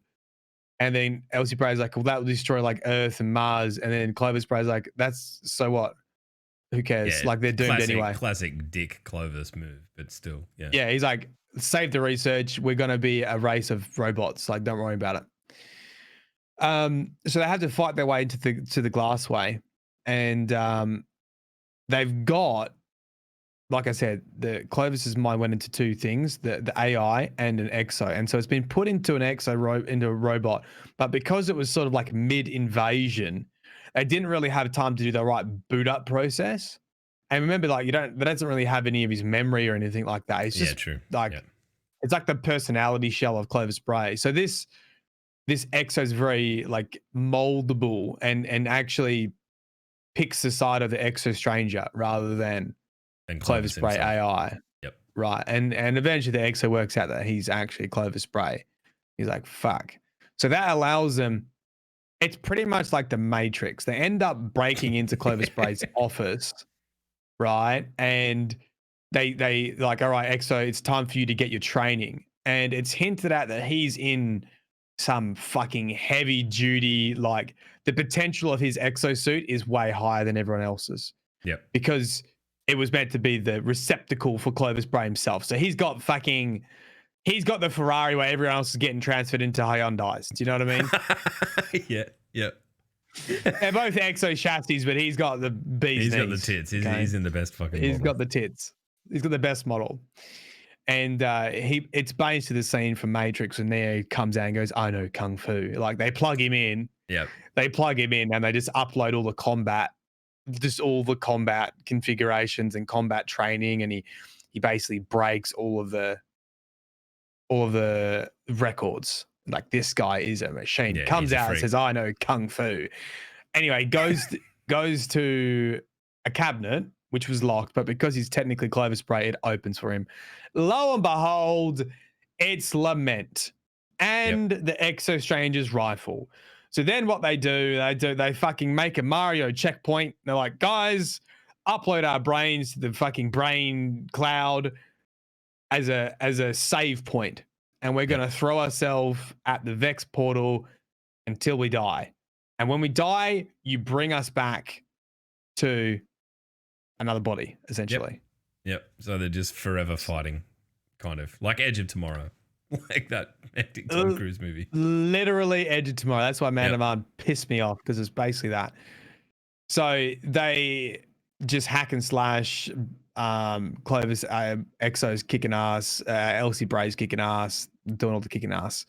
S3: And then Elsie Bray's like, well, that will destroy like Earth and Mars. And then Clovis Bray's like, that's so what? Who cares? Like, they're doomed anyway.
S2: Classic Dick Clovis move, but still, yeah.
S3: Yeah, he's like, save the research. We're going to be a race of robots. Like, don't worry about it. So they have to fight their way into the Glassway, and they've got, like I said, the Clovis's mind went into two things: the AI and an Exo, and so it's been put into an Exo into a robot. But because it was sort of like mid-invasion, they didn't really have time to do the right boot up process. And remember, like, that doesn't really have any of his memory or anything like that. It's just it's like the personality shell of Clovis Bray. So this Exo is very like moldable and actually picks the side of the Exo Stranger rather than Clovis Bray AI.
S2: Yep.
S3: Right. And eventually the Exo works out that he's actually Clovis Bray. He's like, fuck. So that allows them, it's pretty much like the Matrix. They end up breaking into Clovis Bray's office, right? And they like, all right, Exo, it's time for you to get your training. And it's hinted at that he's in some fucking heavy duty, like the potential of his exosuit is way higher than everyone else's.
S2: Yep.
S3: Because it was meant to be the receptacle for Clovis Bray himself. So he's got the Ferrari where everyone else is getting transferred into Hyundais. Do you know what I mean?
S2: Yeah.
S3: They're both Exo chassis, but he's got the bee's
S2: He's got the
S3: knees,
S2: tits.
S3: okay?
S2: He's in the best fucking model.
S3: He's got the tits. He's got the best model. And it's based to the scene from Matrix when Neo comes out and goes, I know Kung Fu. Like, they plug him in.
S2: Yeah.
S3: They plug him in and they just upload all the combat configurations and combat training, and he basically breaks all of the records. Like, this guy is a machine.
S2: Yeah,
S3: Comes out and
S2: freak.
S3: says, I know Kung Fu. Anyway, goes to a cabinet which was locked, but because he's technically Clovis Bray, it opens for him. Lo and behold, it's Lament and the Exo Stranger's rifle. So then what they fucking make a Mario checkpoint. They're like, guys, upload our brains to the fucking brain cloud as a save point. And we're going to throw ourselves at the Vex portal until we die. And when we die, you bring us back to another body, essentially.
S2: Yep. So they're just forever fighting, kind of like Edge of Tomorrow. Like that hectic Tom Cruise movie.
S3: Literally Edge of Tomorrow. That's why Man of Arm pissed me off, because it's basically that. So they just hack and slash. Clovis Exo's kicking ass. Elsie Bray's kicking ass. Doing all the kicking ass.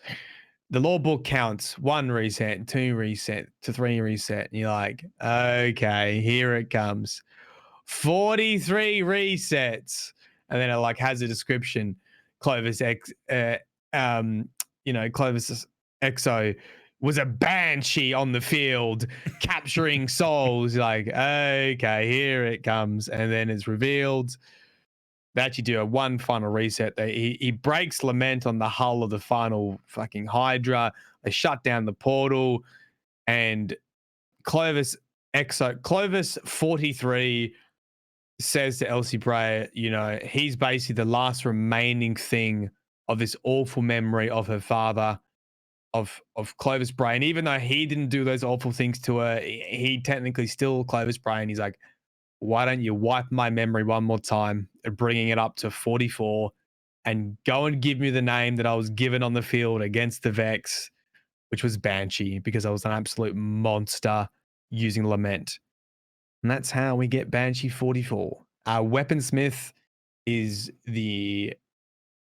S3: The law book counts 1 reset, 2 reset, to 3 reset. And you're like, okay, here it comes. 43 resets. And then it like has a description. Clovis Clovis Exo was a banshee on the field capturing souls. Like, okay, here it comes. And then it's revealed that you do one final reset. He breaks Lament on the hull of the final fucking Hydra. They shut down the portal, and Clovis 43 says to Elsie Bray, he's basically the last remaining thing of this awful memory of her father, of Clovis Bray. And even though he didn't do those awful things to her, he technically still Clovis Bray. And he's like, why don't you wipe my memory one more time, bringing it up to 44, and go and give me the name that I was given on the field against the Vex, which was Banshee, because I was an absolute monster using Lament. And that's how we get Banshee 44. Our weaponsmith is the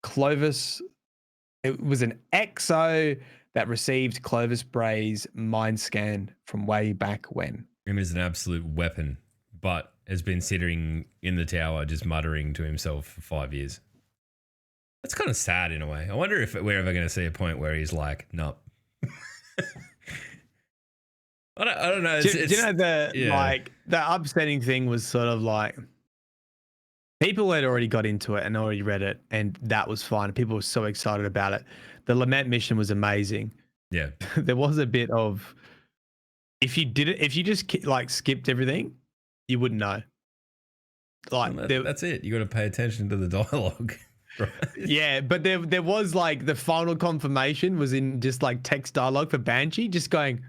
S3: Clovis. It was an EXO that received Clovis Bray's mind scan from way back when.
S2: Him is an absolute weapon, but has been sitting in the tower just muttering to himself for 5 years. That's kind of sad in a way. I wonder if we're ever going to see a point where he's like, no. I don't know.
S3: Do you know the upsetting thing was sort of like people had already got into it and already read it, and that was fine. People were so excited about it. The Lament mission was amazing.
S2: Yeah.
S3: There was a bit of if you just like skipped everything, you wouldn't know. Like
S2: that's it. You got to pay attention to the dialogue. Right?
S3: Yeah, but there was like the final confirmation was in just like text dialogue for Banshee, just going,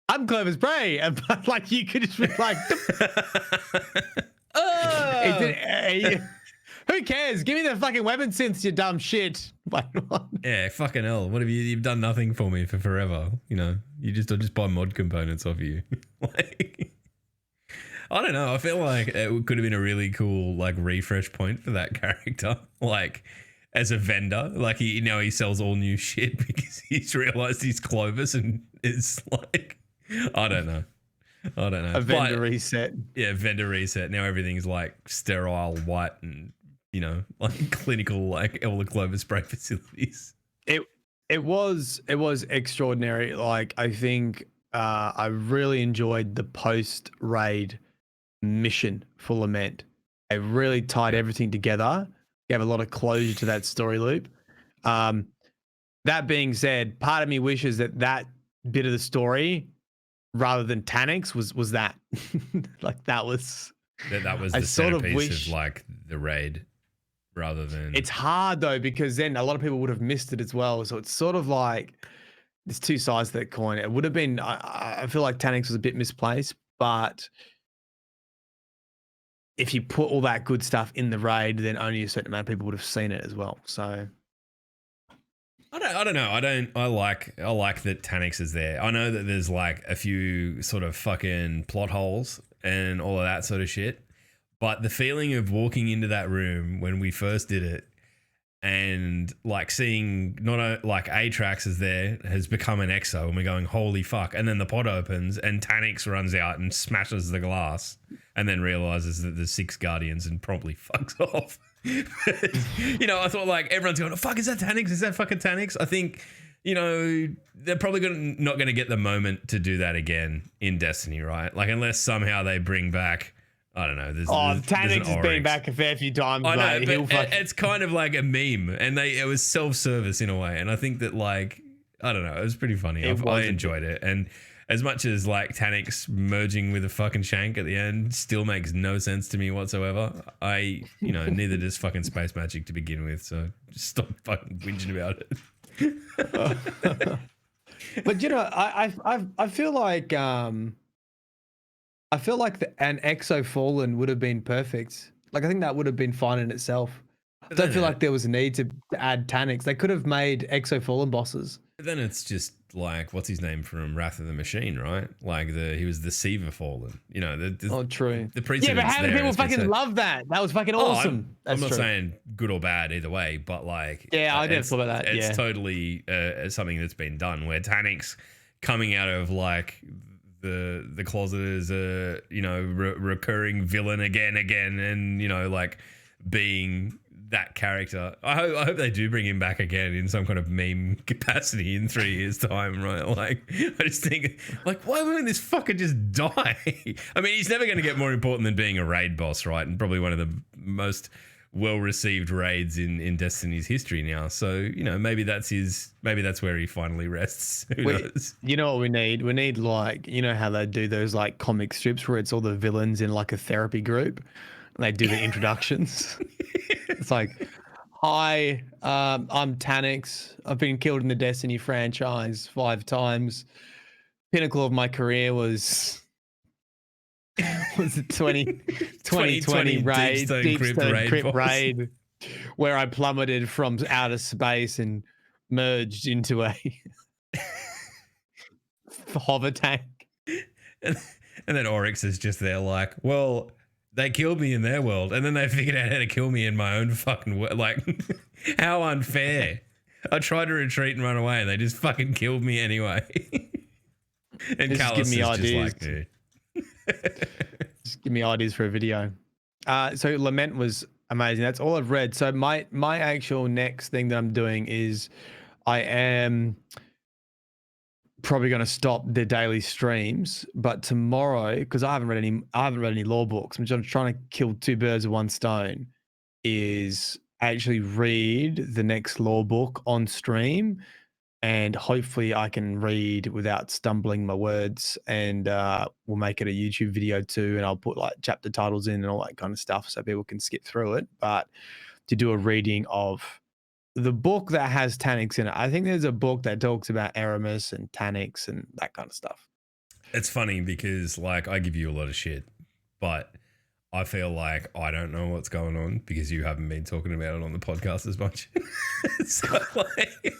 S3: "I'm Clovis Bray," and like you could just be like, "Oh, who cares? Give me the fucking weapon synths, you dumb shit." Like,
S2: yeah, fucking hell. What have you've done nothing for me for forever? You know, I just buy mod components off you. Like, I don't know. I feel like it could have been a really cool like refresh point for that character. Like as a vendor, like he sells all new shit because he's realized he's Clovis and it's like, I don't know.
S3: A vendor reset.
S2: Yeah, vendor reset. Now everything's like sterile, white, and like clinical, like all the Clovis Spray facilities.
S3: It was extraordinary. Like I think I really enjoyed the post raid mission for Lament. It really tied everything together. Gave a lot of closure to that story loop. That being said, part of me wishes that bit of the story, rather than Tanix, was that like that was
S2: the centerpiece of like the raid, rather than.
S3: It's hard though because then a lot of people would have missed it as well. So it's sort of like there's two sides to that coin. It would have been. I feel like Tanix was a bit misplaced, but if you put all that good stuff in the raid, then only a certain amount of people would have seen it as well. So
S2: I don't know. I like that Tanix is there. I know that there's like a few sort of fucking plot holes and all of that sort of shit. But the feeling of walking into that room when we first did it and like seeing like Atrax is there, has become an EXO, and we're going, holy fuck. And then the pod opens and Tanix runs out and smashes the glass and then realizes that there's 6 Guardians and promptly fucks off. I thought like everyone's going, oh, fuck, is that Tanix? Is that fucking Tanix? I think, they're probably not going to get the moment to do that again in Destiny, right? Like unless somehow they bring back, I don't know.
S3: Tanix has been back a fair few times.
S2: I know, but it's kind of like a meme, and it was self-service in a way. And I think that like, I don't know, it was pretty funny. I enjoyed it. And as much as like Tanix merging with a fucking shank at the end still makes no sense to me whatsoever. Neither does fucking Space Magic to begin with. So just stop fucking whinging about it.
S3: But I feel like an EXO Fallen would have been perfect. Like I think that would have been fine in itself. I don't feel like there was a need to add Tanix. They could have made EXO Fallen bosses.
S2: But then it's just like, what's his name from Wrath of the Machine, right? Like he was the Seaver Fallen.
S3: True.
S2: The precedence.
S3: Yeah, but how many people fucking love that? That was fucking awesome.
S2: I'm not saying good or bad either way, but like,
S3: yeah, I never thought about that.
S2: It's totally something that's been done where Tanix coming out of like the closet as a recurring villain again, and like being that character. I hope they do bring him back again in some kind of meme capacity in 3 years' time, right? Like, I just think, like, why wouldn't this fucker just die? I mean, he's never going to get more important than being a raid boss, right? And probably one of the most well-received raids in Destiny's history now. So, maybe that's where he finally rests. Who knows?
S3: You know what we need? We need like, how they do those like comic strips where it's all the villains in like a therapy group and they do the introductions. It's like, hi, I'm Tanix. I've been killed in the Destiny franchise 5 times. Pinnacle of my career was the 2020 raid, Deep Stone Crypt raid. where I plummeted from outer space and merged into a hover tank.
S2: And then Oryx is just there like, well, they killed me in their world, and then they figured out how to kill me in my own fucking world. Like, how unfair. I tried to retreat and run away, and they just fucking killed me anyway. And
S3: Just
S2: Callus
S3: give me
S2: is
S3: ideas.
S2: just like, dude.
S3: Just give me ideas for a video. So Lament was amazing. That's all I've read. So my actual next thing that I'm doing is I am probably going to stop the daily streams, but tomorrow, because I haven't read any lore books, which I'm trying to kill two birds with one stone, is actually read the next lore book on stream, and hopefully I can read without stumbling my words, and we'll make it a YouTube video too, and I'll put like chapter titles in and all that kind of stuff so people can skip through it. But to do a reading of the book that has Taniks in it. I think there's a book that talks about Aramis and Taniks and that kind of stuff.
S2: It's funny because, like, I give you a lot of shit, but I feel like I don't know what's going on because you haven't been talking about it on the podcast as much. So, like,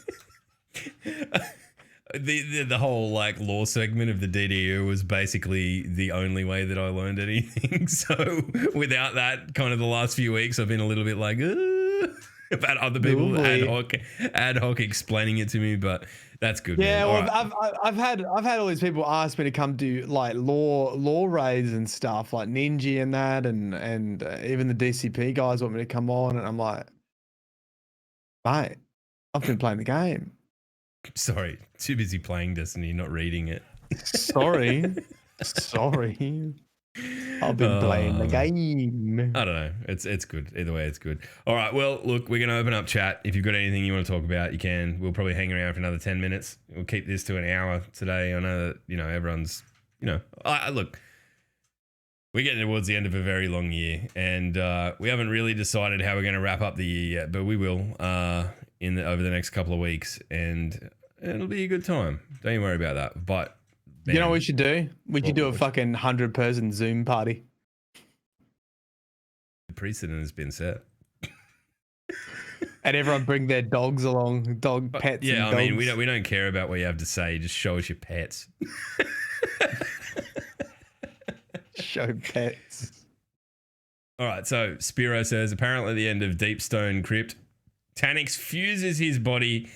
S2: the whole, like, lore segment of the DDU was basically the only way that I learned anything. So, without that, kind of the last few weeks, I've been a little bit like, about other people ad hoc explaining it to me, but that's good.
S3: Yeah,
S2: man.
S3: well,
S2: Right.
S3: I've had all these people ask me to come do like lore raids and stuff, like Ninja and that, and even the DCP guys want me to come on, and I'm like, mate, I've been playing the game.
S2: Sorry, too busy playing Destiny, not reading it.
S3: Sorry. I've been playing the game.
S2: I don't know. It's good. Either way, it's good. All right. Well, look, we're going to open up chat. If you've got anything you want to talk about, you can. We'll probably hang around for another 10 minutes. We'll keep this to an hour today. I know that, everyone's, look, we're getting towards the end of a very long year, and we haven't really decided how we're going to wrap up the year yet, but we will over the next couple of weeks, and it'll be a good time. Don't you worry about that. But man,
S3: you know what we should do? We could do a fucking 100-person Zoom party.
S2: The precedent has been set.
S3: And everyone bring their dogs along, pets.
S2: Yeah,
S3: and
S2: I mean,
S3: dogs.
S2: we don't care about what you have to say. Just show us your pets.
S3: Show pets.
S2: All right, so Spiro says, apparently at the end of Deepstone Crypt, Tanix fuses his body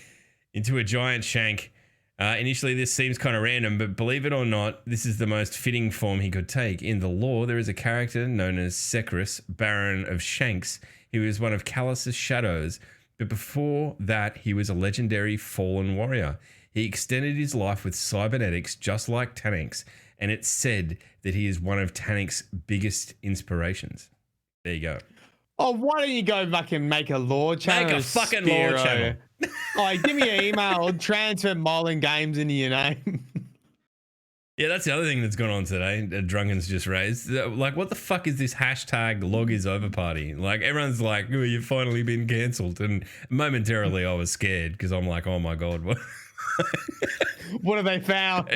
S2: into a giant shank. Initially, this seems kind of random, but believe it or not, this is the most fitting form he could take. In the lore, there is a character known as Secrus, Baron of Shanks. He was one of Callus's shadows, but before that, he was a legendary fallen warrior. He extended his life with cybernetics just like Tanix, and it's said that he is one of Tanix's biggest inspirations. There you go.
S3: Oh, why don't you go back and make a lore channel?
S2: Make a fucking lore channel.
S3: Oh, give me an email, transfer Marlin Games into your name.
S2: Yeah, that's the other thing that's gone on today. Drunken's just raised. Like, what the fuck is this hashtag log is over party? Like, everyone's like, oh, you've finally been cancelled. And momentarily I was scared because I'm like, oh my God, what?
S3: What have they found?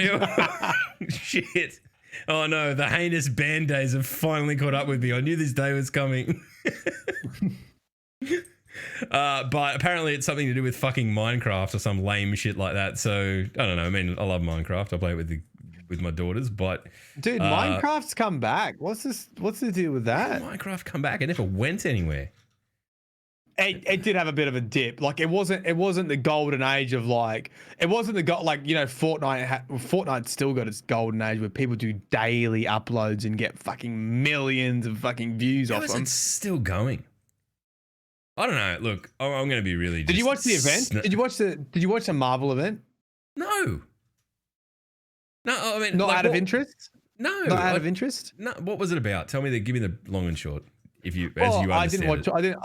S2: Shit. Oh no, the heinous band days have finally caught up with me. I knew this day was coming. But apparently it's something to do with fucking Minecraft or some lame shit like that. So I don't know. I mean, I love Minecraft. I play it with my daughters, but
S3: dude, Minecraft's come back. What's the deal with that?
S2: Minecraft come back. It never went anywhere.
S3: It did have a bit of a dip. Like it wasn't the golden age of like it wasn't the Fortnite still got its golden age where people do daily uploads and get fucking millions of fucking views off them.
S2: It's still going. I don't know. Look, I'm going to be really.
S3: Did you watch the event? Did you watch the Marvel event?
S2: No. No, I mean,
S3: not
S2: like,
S3: out of interest.
S2: No,
S3: not out of interest.
S2: No, what was it about? Tell me. Give me the long and short. If you, as you understand
S3: I didn't watch.
S2: it.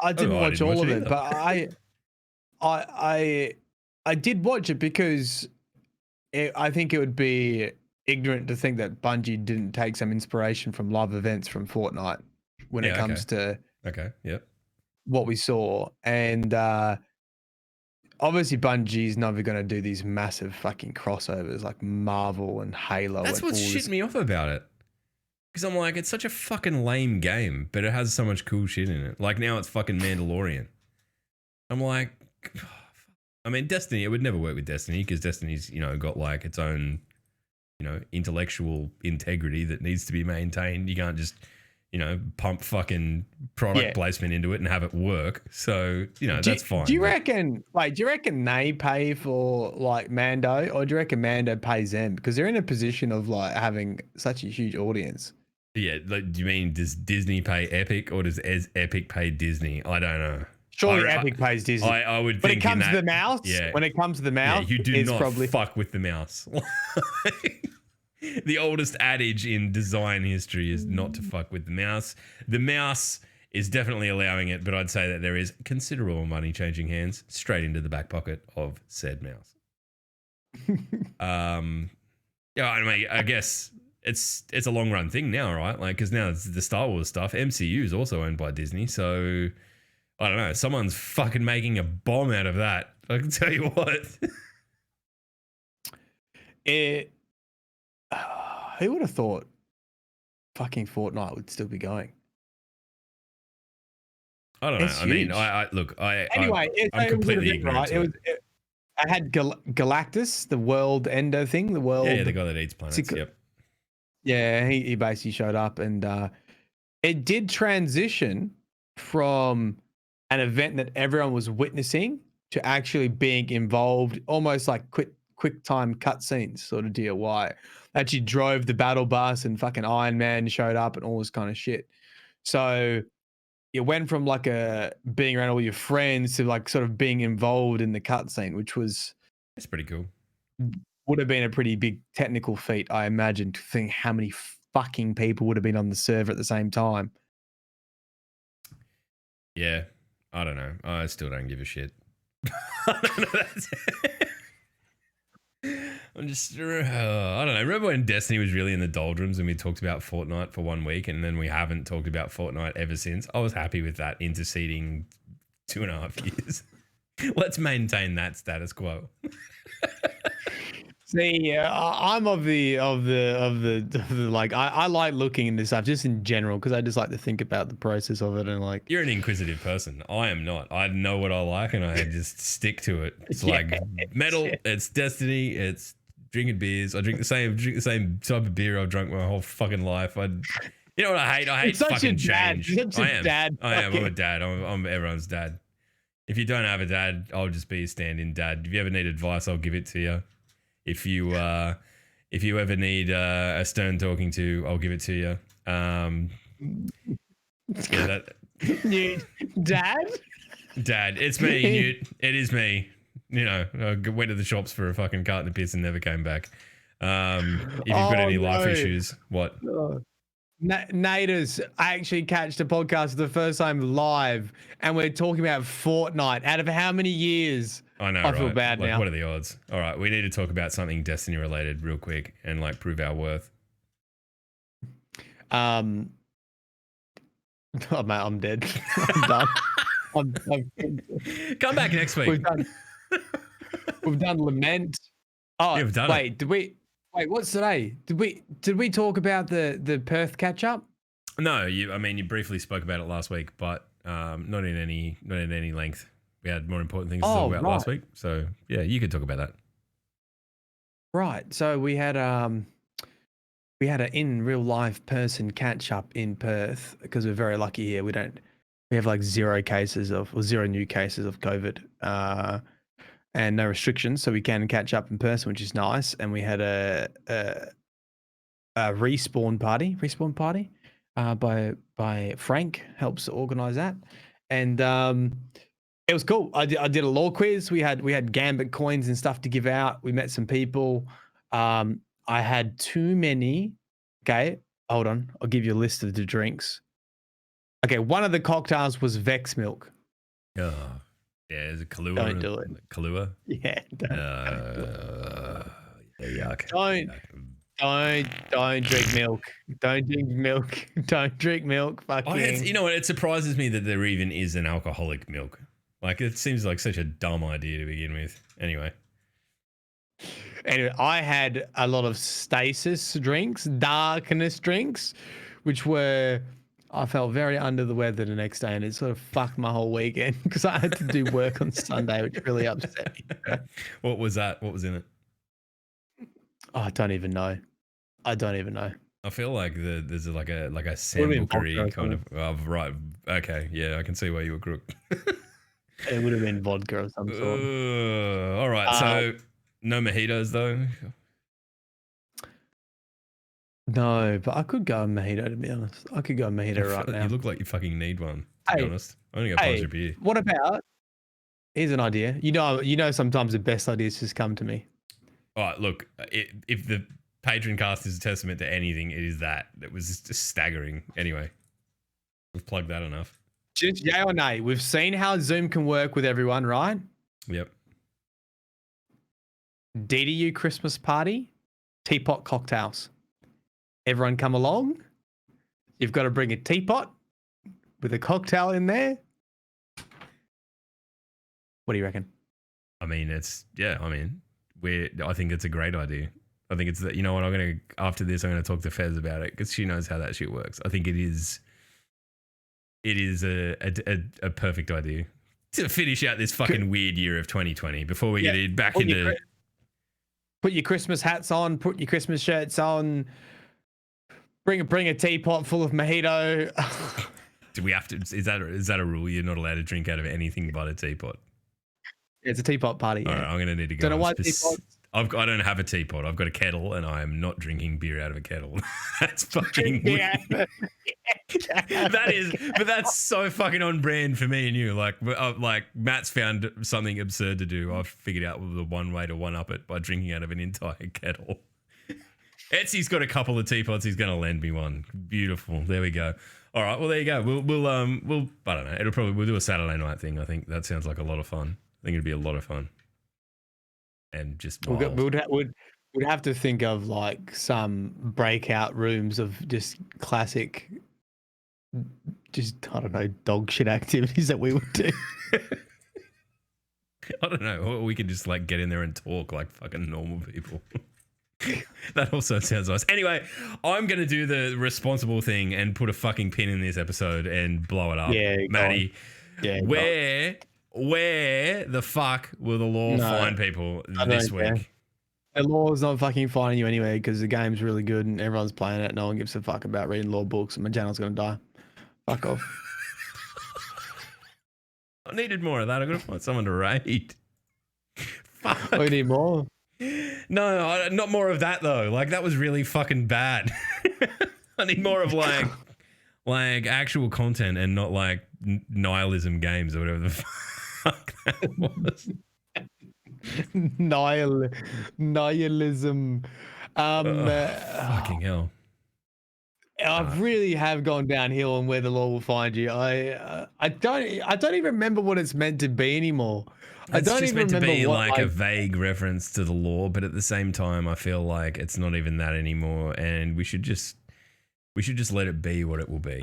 S3: I didn't watch all of it, but I did watch it because I think it would be ignorant to think that Bungie didn't take some inspiration from live events from Fortnite when it comes to what we saw. And obviously Bungie's never going to do these massive fucking crossovers like Marvel and Halo.
S2: That's what's shitting me off about it. Because I'm like, it's such a fucking lame game, but it has so much cool shit in it. Like now it's fucking Mandalorian. I'm like, I mean, Destiny, it would never work with Destiny because Destiny's, got like its own, intellectual integrity that needs to be maintained. You can't just, pump fucking product placement into it and have it work. So, that's fine.
S3: Do you reckon they pay for like Mando, or do you reckon Mando pays them? Because they're in a position of like having such a huge audience.
S2: Yeah, like, do you mean does Disney pay Epic or does Epic pay Disney? I don't know.
S3: Surely Epic pays Disney.
S2: I would
S3: when
S2: think
S3: it comes to the mouse. Yeah. When it comes to the mouse,
S2: you do not fuck with the mouse. The oldest adage in design history is not to fuck with the mouse. The mouse is definitely allowing it, but I'd say that there is considerable money changing hands straight into the back pocket of said mouse. I mean, I guess it's a long run thing now, right? Like, because now it's the Star Wars stuff. MCU is also owned by Disney, so I don't know. Someone's fucking making a bomb out of that. I can tell you what.
S3: Who would have thought fucking Fortnite would still be going?
S2: I don't know. I mean, I'm completely ignorant.
S3: I had Galactus, the world ender thing, the world.
S2: Yeah, the guy that eats planets. Yep.
S3: Yeah, he basically showed up, and it did transition from an event that everyone was witnessing to actually being involved, almost like quick time cutscenes sort of deal. Why? Actually drove the battle bus, and fucking Iron Man showed up and all this kind of shit. So it went from like being around all your friends to like sort of being involved in the cutscene, which was
S2: it's pretty cool.
S3: Would have been a pretty big technical feat, I imagine, to think how many fucking people would have been on the server at the same time.
S2: Yeah, I don't know. I still don't give a shit. I don't know. I'm just, I don't know. Remember when Destiny was really in the doldrums and we talked about Fortnite for 1 week and then we haven't talked about Fortnite ever since? I was happy with that interceding 2.5 years. Let's maintain that status quo.
S3: See, I'm of the like I like looking into stuff just in general because I just like to think about the process of it and like.
S2: You're an inquisitive person. I am not. I know what I like and I just stick to it. It's like metal. It's Destiny. It's drinking beers. I drink the same type of beer I've drunk my whole fucking life. You know what I hate? I hate fucking change. I am. I'm a dad. I'm everyone's dad. If you don't have a dad, I'll just be a stand-in dad. If you ever need advice, I'll give it to you. If you ever need a stern talking to, I'll give it to you.
S3: Newt, Dad,
S2: it's me, Newt. It is me. I went to the shops for a fucking carton of piss and never came back. If you've got any life issues, what?
S3: Naders, I actually catched the podcast for the first time live, and we're talking about Fortnite. Out of how many years?
S2: I know,
S3: I feel bad now.
S2: What are the odds? All right, we need to talk about something Destiny related real quick and like prove our worth.
S3: Oh, mate, I'm dead. I'm done.
S2: Come back next week.
S3: We've done Lament. Oh,
S2: you've done
S3: wait, did we? Wait, what's today? Did we talk about the Perth catch up?
S2: No, you briefly spoke about it last week, but not in any length. We had more important things to talk about last week. So yeah, you could talk about that.
S3: Right. So we had an in real life person catch up in Perth because we're very lucky here. We have like zero new cases of COVID. And no restrictions, so we can catch up in person, which is nice. And we had a respawn party by Frank, helps organize that, and it was cool. I did a lore quiz. We had Gambit coins and stuff to give out. We met some people. I had too many. Okay, hold on. I'll give you a list of the drinks. Okay, one of the cocktails was Vex milk.
S2: Oh. Yeah, is it Kahlua?
S3: Don't do it.
S2: Kahlua?
S3: Yeah.
S2: Yuck.
S3: Don't drink milk. Don't drink milk. Don't drink milk. Fucking.
S2: You know what? It surprises me that there even is an alcoholic milk. Like, it seems like such a dumb idea to begin with. Anyway.
S3: Anyway, I had a lot of stasis drinks, darkness drinks, which were, I felt very under the weather the next day, and it sort of fucked my whole weekend because I had to do work on Sunday, which really upset me.
S2: What was that? What was in it?
S3: Oh, I don't even know. I don't even know.
S2: I feel like there's like a
S3: Would've been
S2: sandbookery
S3: vodka or
S2: kind of right. Okay, yeah, I can see why you were crook.
S3: It would have been vodka of some sort.
S2: All right, so no mojitos though.
S3: No, but I could go a mojito, to be honest. I could go a mojito right now.
S2: You look like you fucking need one, to be honest. I'm gonna go pause your beer.
S3: What about? Here's an idea. You know, sometimes the best ideas just come to me.
S2: All right, look, if the patron cast is a testament to anything, it is that. It was just staggering. Anyway, we've plugged that enough.
S3: Just yay or nay. We've seen how Zoom can work with everyone, right?
S2: Yep.
S3: DDU Christmas party, teapot cocktails. Everyone come along. You've got to bring a teapot with a cocktail in there. What do you reckon?
S2: I mean, I think it's a great idea. I think it's that, you know what, after this, I'm going to talk to Fez about it because she knows how that shit works. I think it is a perfect idea to finish out this fucking weird year of 2020 before we get back into...
S3: Put your Christmas hats on, put your Christmas shirts on, bring a teapot full of mojito.
S2: Do we have to, is that a rule? You're not allowed to drink out of anything but a teapot?
S3: It's a teapot party.
S2: All right, I'm going to need to go.
S3: Don't know why teapots.
S2: I don't have a teapot. I've got a kettle, and I am not drinking beer out of a kettle. That's fucking weird. That's so fucking on brand for me and you. Like Matt's found something absurd to do. I've figured out the one way to one up it by drinking out of an entire kettle. Etsy's got a couple of teapots. He's going to lend me one. Beautiful. There we go. All right. Well, there you go. We'll I don't know. We'll do a Saturday night thing. I think that sounds like a lot of fun. I think it'd be a lot of fun. And just we'd have to think of like some breakout rooms of just classic, just I don't know, dog shit activities that we would do. I don't know. Or we could just like get in there and talk like fucking normal people. That also sounds nice. Anyway, I'm going to do the responsible thing and put a fucking pin in this episode and blow it up.
S3: Yeah,
S2: Maddie. Yeah, where the fuck will the law find people this week?
S3: Care. The law's not fucking finding you anyway because the game's really good and everyone's playing it. No one gives a fuck about reading law books and my channel's going to die. Fuck off.
S2: I needed more of that. I got to find someone to raid. Fuck.
S3: Oh, you need more?
S2: No, not more of that though. Like that was really fucking bad. I need more of like actual content and not like nihilism games or whatever the fuck that was.
S3: Nihilism.
S2: Fucking hell.
S3: I really have gone downhill on where the law will find you. I don't even remember what it's meant to be anymore.
S2: It's just meant to be like a vague reference to the law, but at the same time, I feel like it's not even that anymore, and we should just let it be what it will be.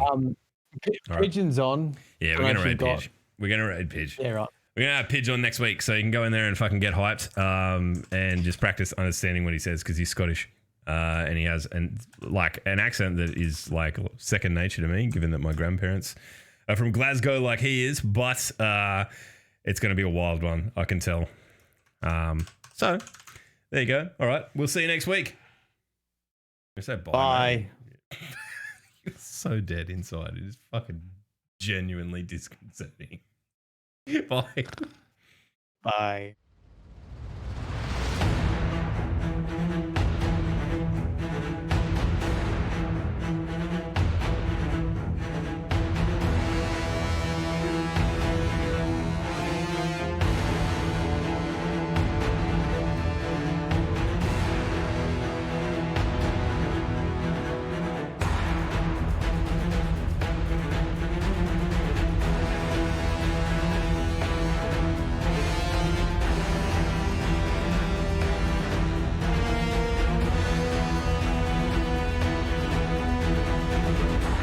S3: Pigeon's on.
S2: Yeah, we're gonna raid Pidge. We're gonna raid Pidge.
S3: Yeah, right.
S2: We're gonna have Pidge on next week, so you can go in there and fucking get hyped, and just practice understanding what he says because he's Scottish, and he has an accent that is like second nature to me, given that my grandparents are from Glasgow, like he is. But it's gonna be a wild one, I can tell. So there you go. All right, we'll see you next week. I say bye.
S3: Bye.
S2: You're so dead inside. It is fucking genuinely disconcerting. Bye.
S3: Bye.